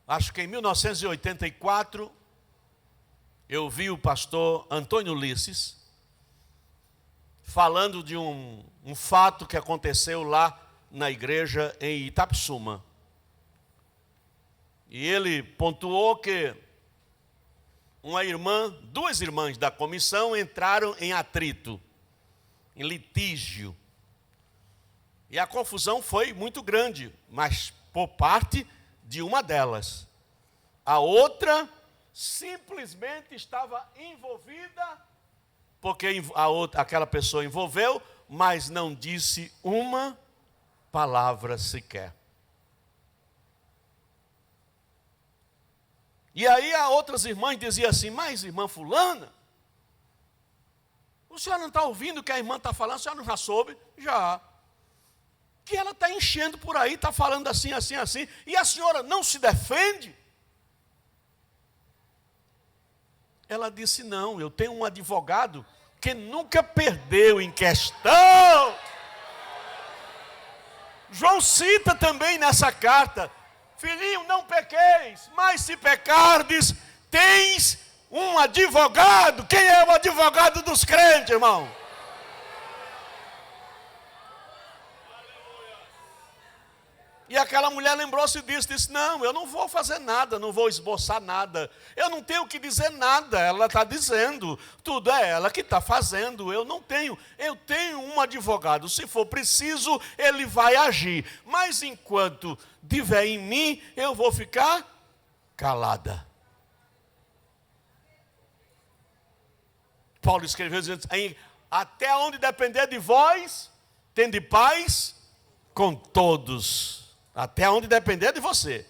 Acho que em 1984, eu vi o pastor Antônio Ulisses falando de um fato que aconteceu lá na igreja em Itapsuma. E ele pontuou que duas irmãs da comissão entraram em atrito, em litígio. E a confusão foi muito grande, mas por parte de uma delas. A outra simplesmente estava envolvida, porque aquela pessoa envolveu, mas não disse uma palavra sequer. E aí as outras irmãs diziam assim, mas irmã fulana, o senhor não está ouvindo o que a irmã está falando? A senhora não já soube? Já. Que ela está enchendo por aí, está falando assim, assim, assim, e a senhora não se defende? Ela disse, não, eu tenho um advogado que nunca perdeu em questão. João cita também nessa carta, filhinho, não pequeis, mas se pecardes, tens um advogado. Quem é o advogado dos crentes, irmão? E aquela mulher lembrou-se disso, disse, não, eu não vou fazer nada, não vou esboçar nada, eu não tenho que dizer nada, ela está dizendo, tudo é ela que está fazendo, eu tenho um advogado, se for preciso, ele vai agir, mas enquanto tiver em mim, eu vou ficar calada. Paulo escreveu dizendo, até onde depender de vós, tende paz com todos. Até onde depender de você.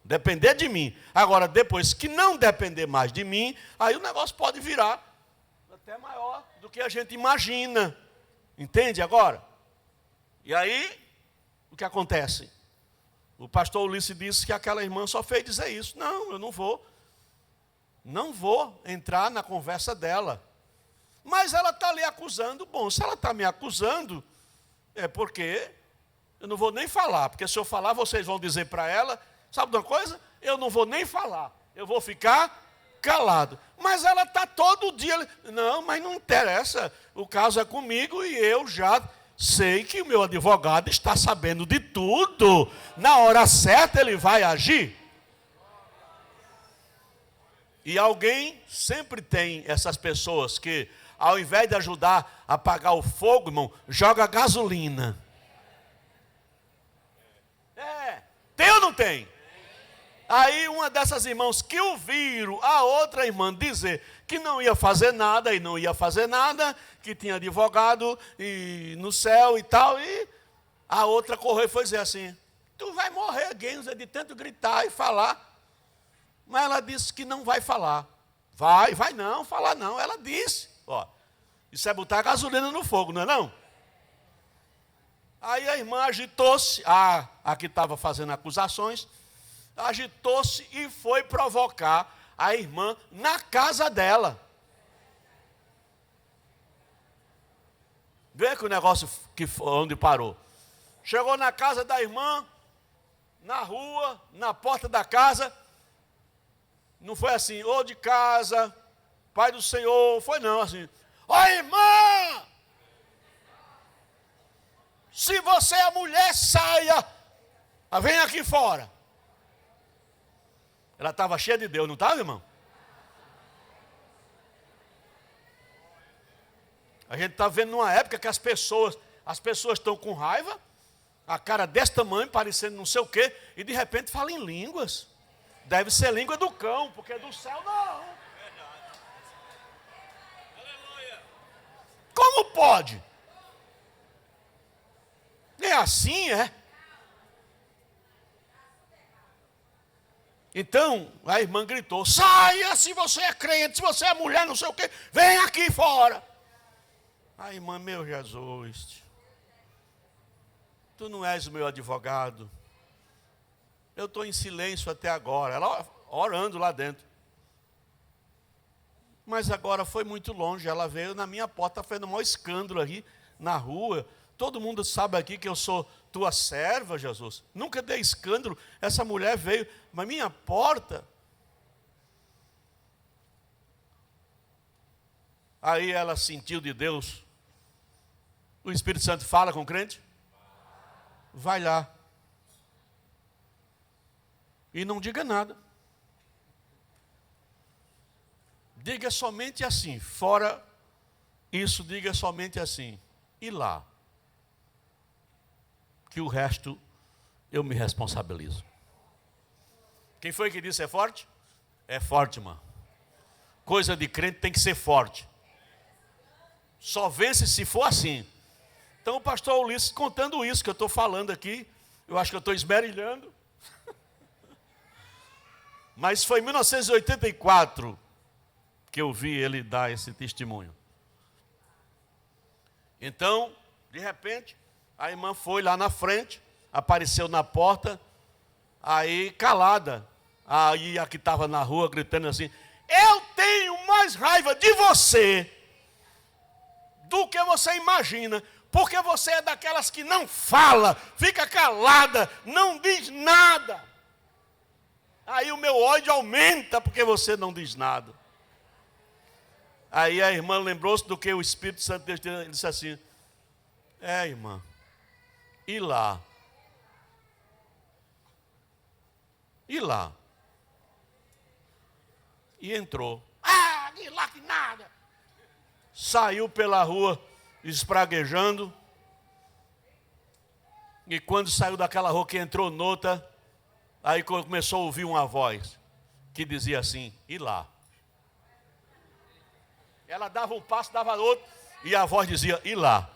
Depender de mim. Agora, depois que não depender mais de mim, aí o negócio pode virar até maior do que a gente imagina. Entende agora? E aí, o que acontece? O pastor Ulisses disse que aquela irmã só fez dizer isso. Não, eu não vou. Não vou entrar na conversa dela. Mas ela está ali acusando. Bom, se ela está me acusando, é porque eu não vou nem falar, porque se eu falar, vocês vão dizer para ela, sabe de uma coisa? Eu não vou nem falar, eu vou ficar calado. Mas ela está todo dia, não, mas não interessa, o caso é comigo e eu já sei que o meu advogado está sabendo de tudo. Na hora certa ele vai agir. E alguém sempre tem essas pessoas que, ao invés de ajudar a apagar o fogo, irmão, joga gasolina. Tem ou não tem? Aí uma dessas irmãs que ouviram a outra irmã dizer que não ia fazer nada e não ia fazer nada, que tinha advogado e no céu e tal, e a outra correu e foi dizer assim, tu vai morrer, Genza, de tanto gritar e falar. Mas ela disse que não vai falar. Vai não, falar não. Ela disse, ó, isso é botar gasolina no fogo, não é não? Aí a irmã agitou-se, a que estava fazendo acusações, agitou-se e foi provocar a irmã na casa dela. Vê que o negócio onde parou. Chegou na casa da irmã, na rua, na porta da casa. Não foi assim, ô de casa, pai do Senhor, foi não, assim. Ó irmã! Se você é mulher, saia. Vem aqui fora. Ela estava cheia de Deus, não estava, irmão? A gente está vendo numa época que as pessoas estão com raiva, a cara desse tamanho, parecendo não sei o quê, e de repente falam em línguas. Deve ser língua do cão, porque do céu não. Como pode? É assim, é? Então, a irmã gritou, saia se você é crente, se você é mulher, não sei o quê, vem aqui fora. A irmã, meu Jesus. tu não és o meu advogado. Eu estou em silêncio até agora. Ela orando lá dentro. Mas agora foi muito longe. Ela veio na minha porta, fazendo um maior escândalo aqui na rua. Todo mundo sabe aqui que eu sou tua serva, Jesus. Nunca dei escândalo. Essa mulher veio na minha porta. Aí ela sentiu de Deus. O Espírito Santo fala com o crente? Vai lá. E não diga nada. Diga somente assim. Fora isso, diga somente assim. E lá. Que o resto eu me responsabilizo. Quem foi que disse é forte? É forte, irmão. Coisa de crente tem que ser forte. Só vence se for assim. Então o pastor Ulisses contando isso que eu estou falando aqui. Eu acho que eu estou esmerilhando. Mas foi em 1984 que eu vi ele dar esse testemunho. Então, de repente, a irmã foi lá na frente, apareceu na porta, aí calada. Aí a que estava na rua gritando assim, eu tenho mais raiva de você do que você imagina, porque você é daquelas que não fala, fica calada, não diz nada. Aí o meu ódio aumenta porque você não diz nada. Aí a irmã lembrou-se do que o Espírito Santo de Deus ele disse assim, irmã, e lá? E lá? E entrou. E lá que nada. Saiu pela rua espraguejando. E quando saiu daquela rua que entrou noutra, aí começou a ouvir uma voz que dizia assim, e lá? Ela dava um passo, dava outro, e a voz dizia, e lá?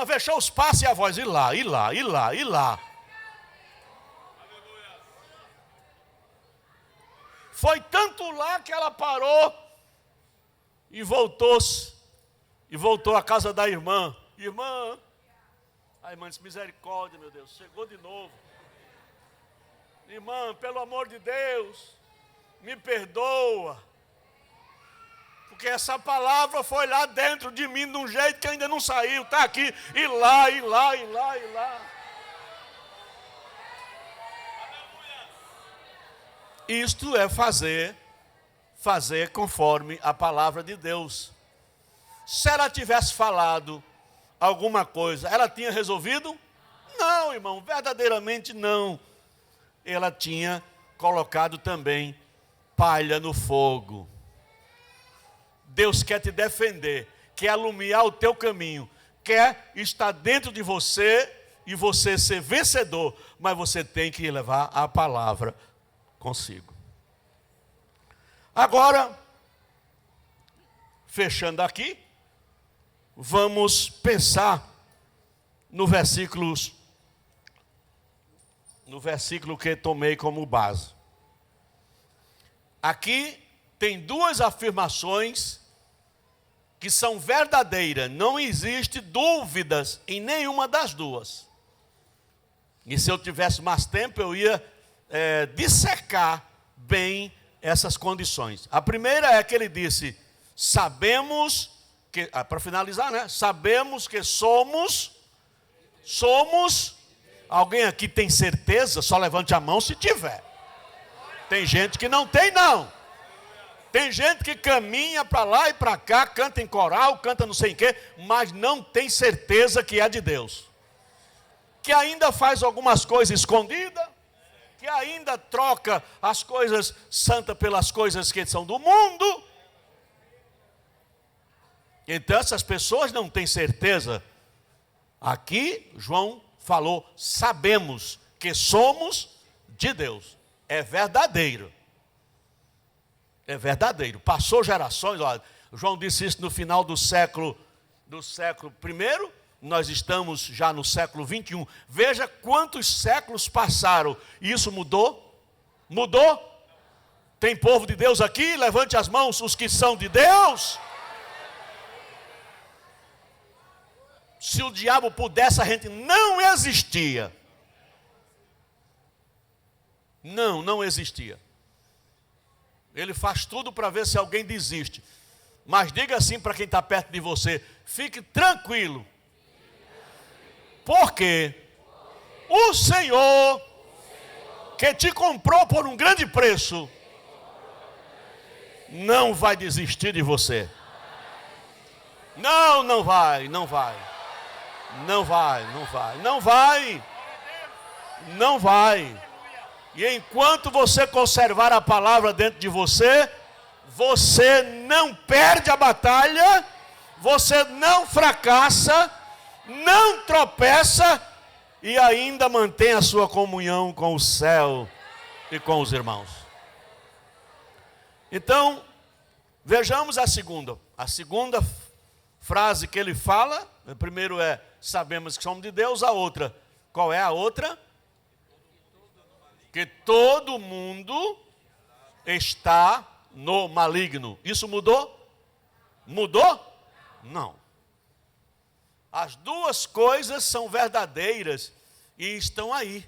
Fechou os passos e a voz, e lá, e lá, e lá, e lá? Foi tanto lá que ela parou e voltou-se. E voltou à casa da irmã. Irmã, a irmã disse, misericórdia, meu Deus, chegou de novo. Irmã, pelo amor de Deus, me perdoa. Porque essa palavra foi lá dentro de mim de um jeito que ainda não saiu. Está aqui, e lá, e lá, e lá, e lá. Isto é fazer conforme a palavra de Deus. Se ela tivesse falado alguma coisa, ela tinha resolvido? Não, irmão, verdadeiramente não. Ela tinha colocado também palha no fogo. Deus quer te defender, quer alumiar o teu caminho, quer estar dentro de você e você ser vencedor, mas você tem que levar a palavra consigo. Agora, fechando aqui, vamos pensar no versículo que tomei como base. Aqui tem duas afirmações que são verdadeiras, não existe dúvidas em nenhuma das duas. E se eu tivesse mais tempo, eu ia dissecar bem essas condições. A primeira é que ele disse, sabemos que, para finalizar, né? Sabemos que somos, alguém aqui tem certeza? Só levante a mão se tiver. Tem gente que não tem, não. Tem gente que caminha para lá e para cá, canta em coral, canta não sei o quê, mas não tem certeza que é de Deus. Que ainda faz algumas coisas escondidas, que ainda troca as coisas santas pelas coisas que são do mundo. Então essas pessoas não têm certeza. Aqui João falou, sabemos que somos de Deus. É verdadeiro. É verdadeiro. Passou gerações, olha, João disse isso no final do século I, nós estamos já no século 21. Veja quantos séculos passaram. E isso mudou? Mudou? Tem povo de Deus aqui? Levante as mãos, os que são de Deus. Se o diabo pudesse, a gente não existia. Não existia. Ele faz tudo para ver se alguém desiste. Mas diga assim para quem está perto de você: fique tranquilo. Porque o Senhor, que te comprou por um grande preço, não vai desistir de você. Não vai. E enquanto você conservar a palavra dentro de você, você não perde a batalha, você não fracassa, não tropeça e ainda mantém a sua comunhão com o céu e com os irmãos. Então, vejamos a segunda. A segunda frase que ele fala, primeiro é: sabemos que somos de Deus. A outra, qual é a outra? Que todo mundo está no maligno. Isso mudou? Mudou? Não. As duas coisas são verdadeiras e estão aí.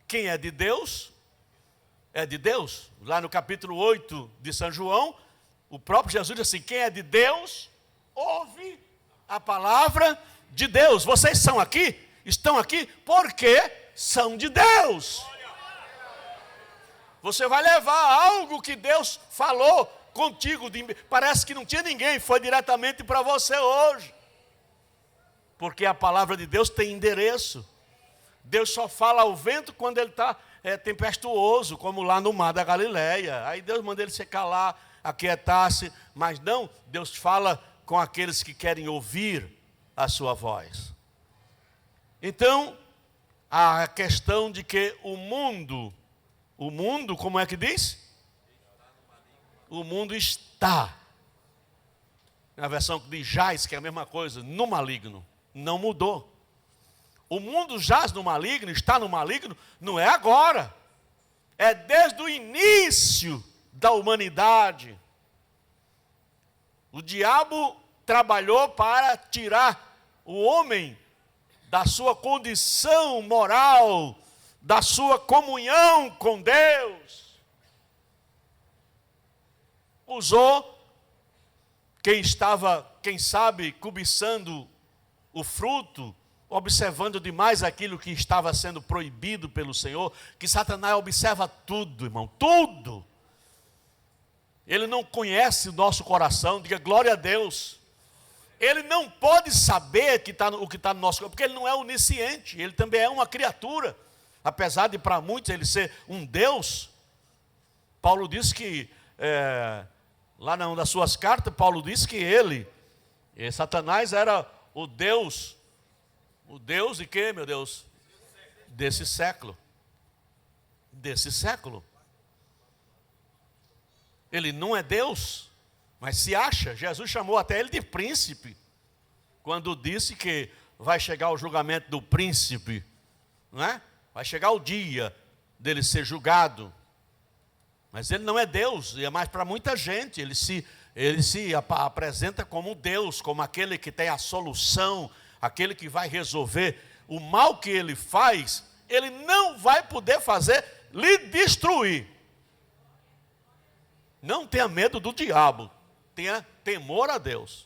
Quem é de Deus, é de Deus. Lá no capítulo 8 de São João, o próprio Jesus diz assim: quem é de Deus, ouve a palavra de Deus. Vocês são aqui, estão aqui porque são de Deus. Você vai levar algo que Deus falou contigo. Parece que não tinha ninguém, foi diretamente para você hoje. Porque a palavra de Deus tem endereço. Deus só fala ao vento quando ele está tempestuoso, como lá no mar da Galileia. Aí Deus manda ele se calar, aquietar-se. Mas não, Deus fala com aqueles que querem ouvir a sua voz. Então, a questão de que o mundo, como é que diz? O mundo está. Na versão que diz jaz, que é a mesma coisa, no maligno. Não mudou. O mundo jaz no maligno, está no maligno, não é agora. É desde o início da humanidade. O diabo trabalhou para tirar o homem da sua condição moral, da sua comunhão com Deus. Usou quem estava, quem sabe, cobiçando o fruto, observando demais aquilo que estava sendo proibido pelo Senhor, que Satanás observa tudo, irmão, tudo. Ele não conhece o nosso coração, diga glória a Deus. Ele não pode saber o que está no nosso coração, porque ele não é onisciente, ele também é uma criatura. Apesar de para muitos ele ser um Deus, Paulo diz que, lá numa das suas cartas, Paulo diz que Satanás era o Deus de quê, meu Deus? Desse século. Ele não é Deus, mas se acha. Jesus chamou até ele de príncipe, quando disse que vai chegar o julgamento do príncipe, não é? Vai chegar o dia dele ser julgado. Mas ele não é Deus, e é mais para muita gente. Ele se apresenta como Deus, como aquele que tem a solução, aquele que vai resolver. O mal que ele faz, ele não vai poder fazer, lhe destruir. Não tenha medo do diabo, tenha temor a Deus.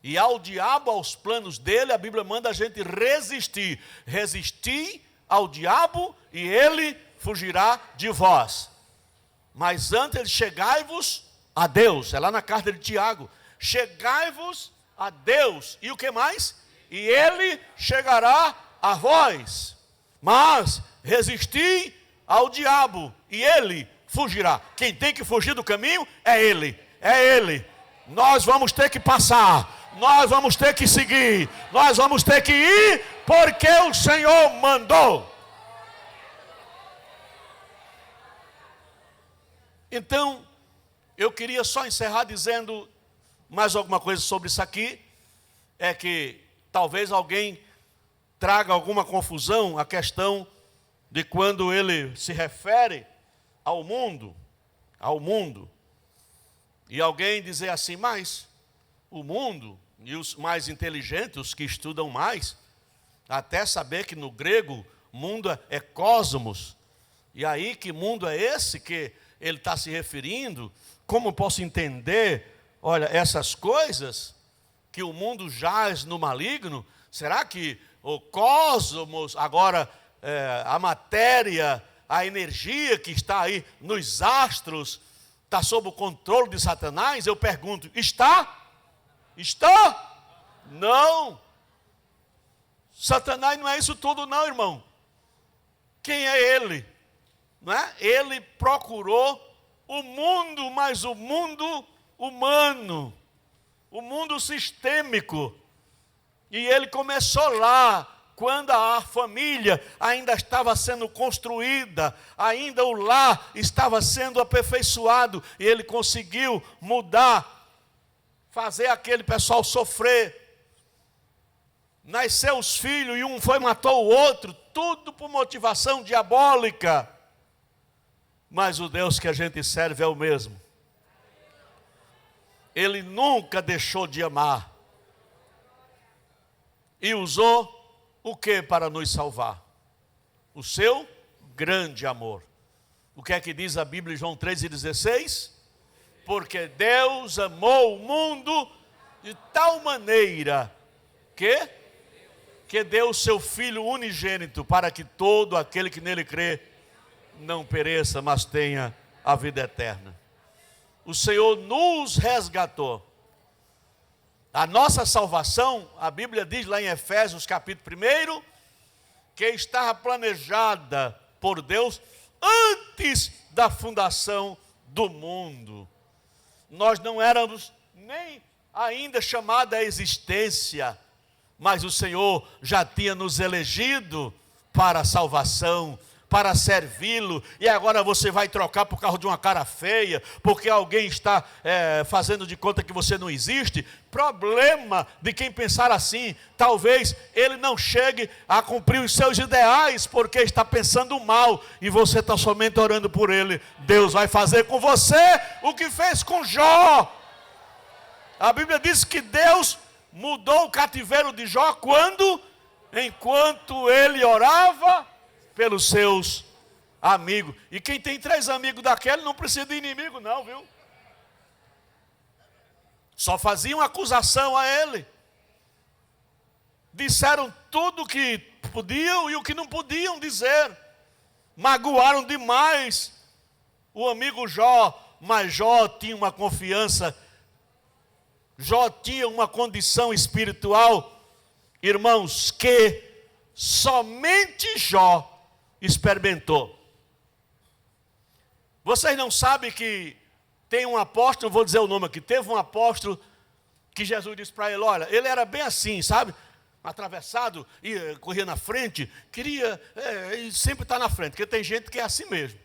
E ao diabo, aos planos dele, a Bíblia manda a gente resistir. Resistir ao diabo e ele fugirá de vós. Mas antes, chegai-vos a Deus. É lá na carta de Tiago. Chegai-vos a Deus. E o que mais? E ele chegará a vós. Mas resisti ao diabo e ele fugirá. Quem tem que fugir do caminho é ele. É ele. Nós vamos ter que passar. Nós vamos ter que seguir. Nós vamos ter que ir porque o Senhor mandou. Então, eu queria só encerrar dizendo mais alguma coisa sobre isso aqui. É que talvez alguém traga alguma confusão a questão de quando ele se refere ao mundo. E alguém dizer assim, mas o mundo E os mais inteligentes, os que estudam mais, até saber que no grego, mundo é cosmos. E aí, que mundo é esse que ele está se referindo? Como posso entender, olha, essas coisas, que o mundo jaz no maligno? Será que o cosmos, agora a matéria, a energia que está aí nos astros, está sob o controle de Satanás? Eu pergunto, está? Está? Não. Satanás não é isso tudo não, irmão. Quem é ele? Não é? Ele procurou o mundo, mas o mundo humano, o mundo sistêmico. E ele começou lá, quando a família ainda estava sendo construída, ainda o lar estava sendo aperfeiçoado, e ele conseguiu mudar, fazer aquele pessoal sofrer. Nasceu os filhos e um foi e matou o outro, tudo por motivação diabólica. Mas o Deus que a gente serve é o mesmo. Ele nunca deixou de amar. E usou o que para nos salvar? O seu grande amor. O que é que diz a Bíblia em João 3,16? Porque Deus amou o mundo de tal maneira que deu o seu Filho unigênito, para que todo aquele que nele crê não pereça, mas tenha a vida eterna. O Senhor nos resgatou. A nossa salvação, a Bíblia diz lá em Efésios capítulo 1, que estava planejada por Deus antes da fundação do mundo. Nós não éramos nem ainda chamados à existência, mas o Senhor já tinha nos elegido para a salvação, para servi-lo, e agora você vai trocar por causa de uma cara feia, porque alguém está fazendo de conta que você não existe. Problema de quem pensar assim. Talvez ele não chegue a cumprir os seus ideais, porque está pensando mal, e você está somente orando por ele. Deus vai fazer com você o que fez com Jó. A Bíblia diz que Deus mudou o cativeiro de Jó quando? Enquanto ele orava pelos seus amigos. E quem tem 3 amigos daquele não precisa de inimigo não, viu? Só faziam acusação a ele. Disseram tudo o que podiam e o que não podiam dizer. Magoaram demais o amigo Jó, mas Jó tinha uma confiança, Jó tinha uma condição espiritual, irmãos, que somente Jó experimentou. Vocês não sabem que tem um apóstolo, vou dizer o nome aqui, teve um apóstolo que Jesus disse para ele, olha, ele era bem assim, sabe? Atravessado, ia, corria na frente, queria sempre estar na frente, porque tem gente que é assim mesmo.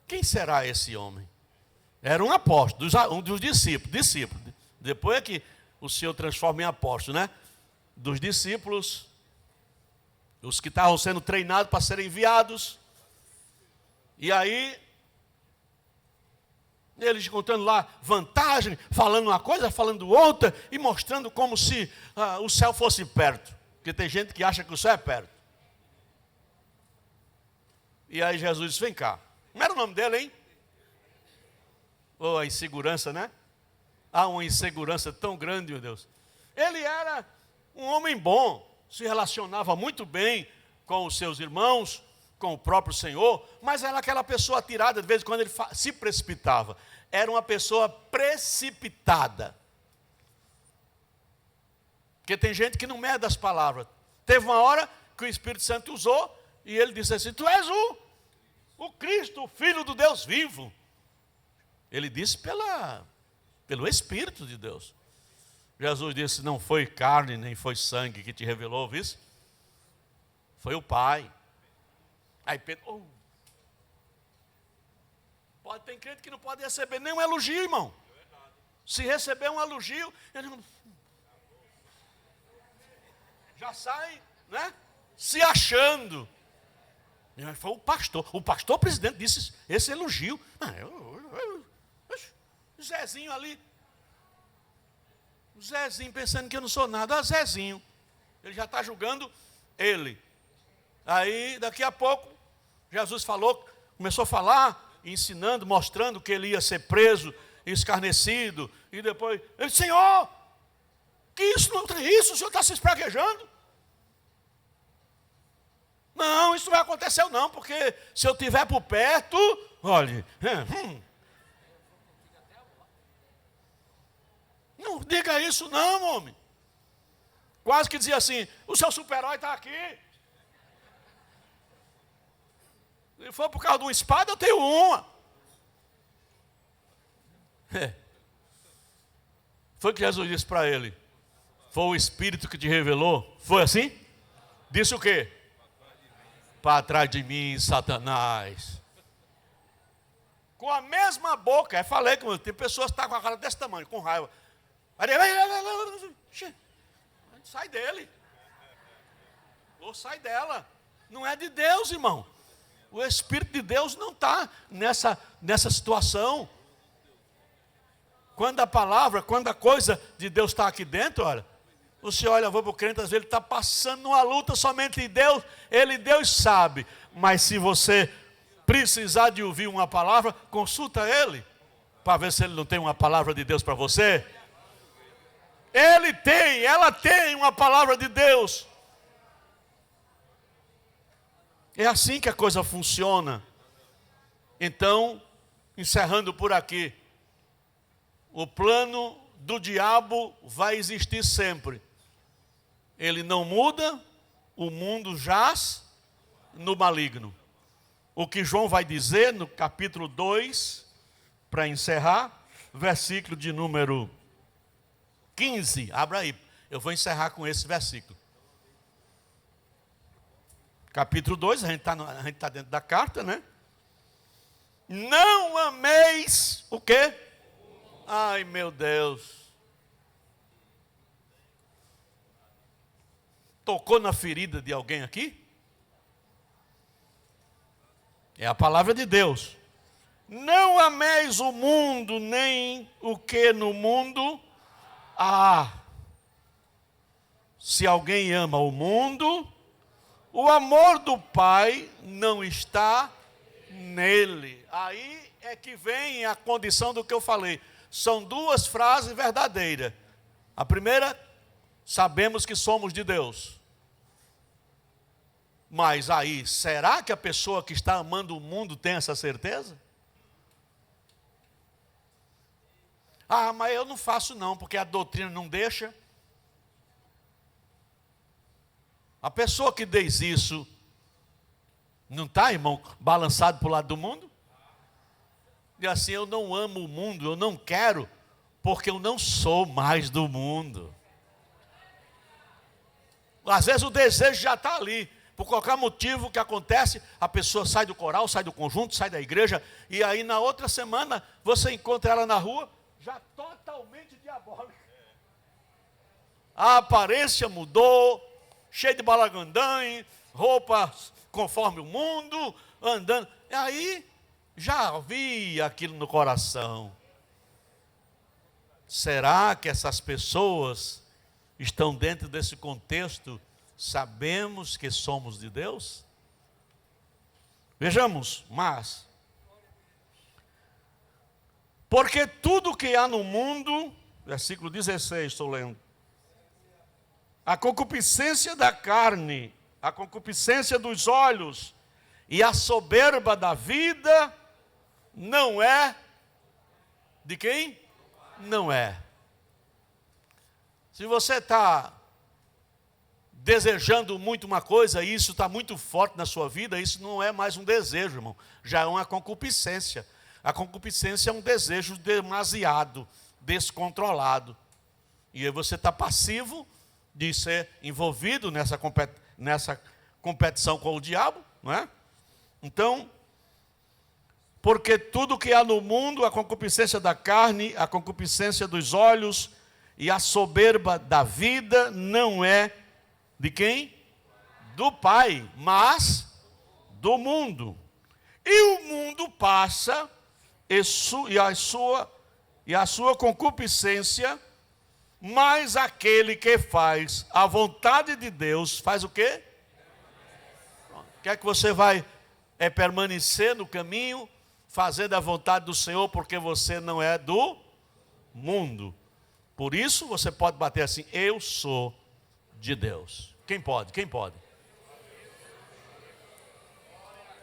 Quem será esse homem? Era um apóstolo, um dos discípulos. Depois é que o Senhor transforma em apóstolo, né? Dos discípulos, os que estavam sendo treinados para serem enviados. E aí, eles contando lá vantagem, falando uma coisa, falando outra, e mostrando como se o céu fosse perto. Porque tem gente que acha que o céu é perto. E aí Jesus disse, vem cá. Como era o nome dele, hein? Oh, a insegurança, né? Há uma insegurança tão grande, meu Deus. Ele era um homem bom, se relacionava muito bem com os seus irmãos, com o próprio Senhor, mas era aquela pessoa atirada, de vez em quando ele se precipitava. Era uma pessoa precipitada. Porque tem gente que não mede as palavras. Teve uma hora que o Espírito Santo usou e ele disse assim, tu és o Cristo, o Filho do Deus vivo. Ele disse pelo Espírito de Deus. Jesus disse, não foi carne nem foi sangue que te revelou, viu? Foi o Pai. Aí Pedro, tem crente que não pode receber nenhum elogio, irmão. Se receber um elogio, ele já sai, né? Se achando. Foi o pastor presidente disse esse elogio. Zezinho ali. O Zezinho pensando que eu não sou nada. Zezinho. Ele já está julgando ele. Aí, daqui a pouco, Jesus começou a falar, ensinando, mostrando que ele ia ser preso, escarnecido. E depois, ele disse, Senhor, que isso não tem isso? O Senhor está se espraguejando? Não, isso não vai acontecer não, porque se eu estiver por perto, olhe, não diga isso não, homem. Quase que dizia assim, o seu super-herói está aqui. Se for por causa de uma espada, eu tenho uma. Foi o que Jesus disse para ele. Foi o Espírito que te revelou. Foi assim? Disse o quê? Para trás de mim, Satanás. Com a mesma boca. Eu falei que tem pessoas que estão com a cara desse tamanho, com raiva. Sai dele. Ou sai dela. Não é de Deus, irmão. O Espírito de Deus não está nessa situação. Quando a coisa de Deus está aqui dentro, olha, você olha, vou para o crente, às vezes ele está passando uma luta somente de Deus, Deus sabe. Mas se você precisar de ouvir uma palavra, consulta ele, para ver se ele não tem uma palavra de Deus para você. Ela tem uma palavra de Deus. É assim que a coisa funciona. Então, encerrando por aqui, o plano do diabo vai existir sempre. Ele não muda, o mundo jaz no maligno. O que João vai dizer no capítulo 2, para encerrar, versículo de número 15. Abra aí, eu vou encerrar com esse versículo. Capítulo 2, a gente está dentro da carta, né? Não ameis o quê? Ai, meu Deus. Tocou na ferida de alguém aqui? É a palavra de Deus. Não ameis o mundo, nem o que no mundo há. Se alguém ama o mundo, o amor do Pai não está nele. Aí é que vem a condição do que eu falei. São duas frases verdadeiras. A primeira, sabemos que somos de Deus. Mas aí, será que a pessoa que está amando o mundo tem essa certeza? Ah, mas eu não faço não, porque a doutrina não deixa. A pessoa que diz isso, não está, irmão, balançado para o lado do mundo? E assim, eu não amo o mundo, eu não quero, porque eu não sou mais do mundo. Às vezes o desejo já está ali, por qualquer motivo que acontece, a pessoa sai do coral, sai do conjunto, sai da igreja, e aí na outra semana, você encontra ela na rua, já totalmente diabólica. A aparência mudou, cheio de balagandãe, roupas conforme o mundo, andando. E aí, já havia aquilo no coração. Será que essas pessoas estão dentro desse contexto? Sabemos que somos de Deus? Vejamos, mas porque tudo que há no mundo, versículo 16, estou lendo, a concupiscência da carne, a concupiscência dos olhos e a soberba da vida, não é de quem? Não é. Se você está desejando muito uma coisa, e isso está muito forte na sua vida, isso não é mais um desejo, irmão. Já é uma concupiscência. A concupiscência é um desejo demasiado, descontrolado. E aí você está passivo de ser envolvido nessa competição com o diabo, não é? Então, porque tudo que há no mundo, a concupiscência da carne, a concupiscência dos olhos e a soberba da vida, não é de quem? Do Pai, mas do mundo. E o mundo passa, e a sua concupiscência, mas aquele que faz a vontade de Deus, faz o quê? Quer que você vai permanecer no caminho, fazendo a vontade do Senhor, porque você não é do mundo. Por isso você pode bater assim: eu sou de Deus. Quem pode? Quem pode?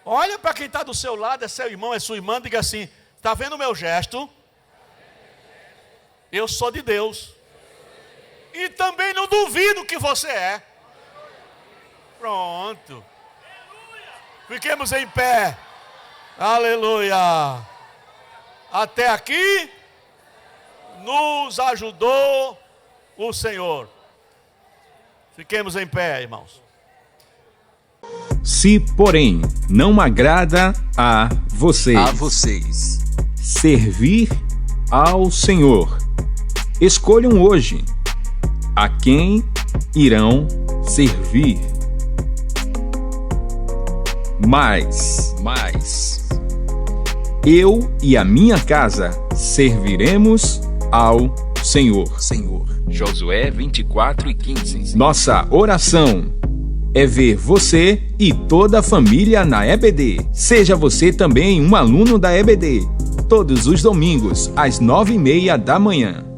Olha para quem está do seu lado, é seu irmão, é sua irmã, diga assim: está vendo o meu gesto? Eu sou de Deus. E também não duvido que você é. Pronto. Fiquemos em pé. Aleluia. Até aqui nos ajudou o Senhor. Fiquemos em pé, irmãos. Se, porém, não agrada a vocês servir ao Senhor, escolham hoje a quem irão servir. Mas eu e a minha casa serviremos ao Senhor. Josué 24:15. Nossa oração é ver você e toda a família na EBD. Seja você também um aluno da EBD. Todos os domingos, às 9:30 da manhã.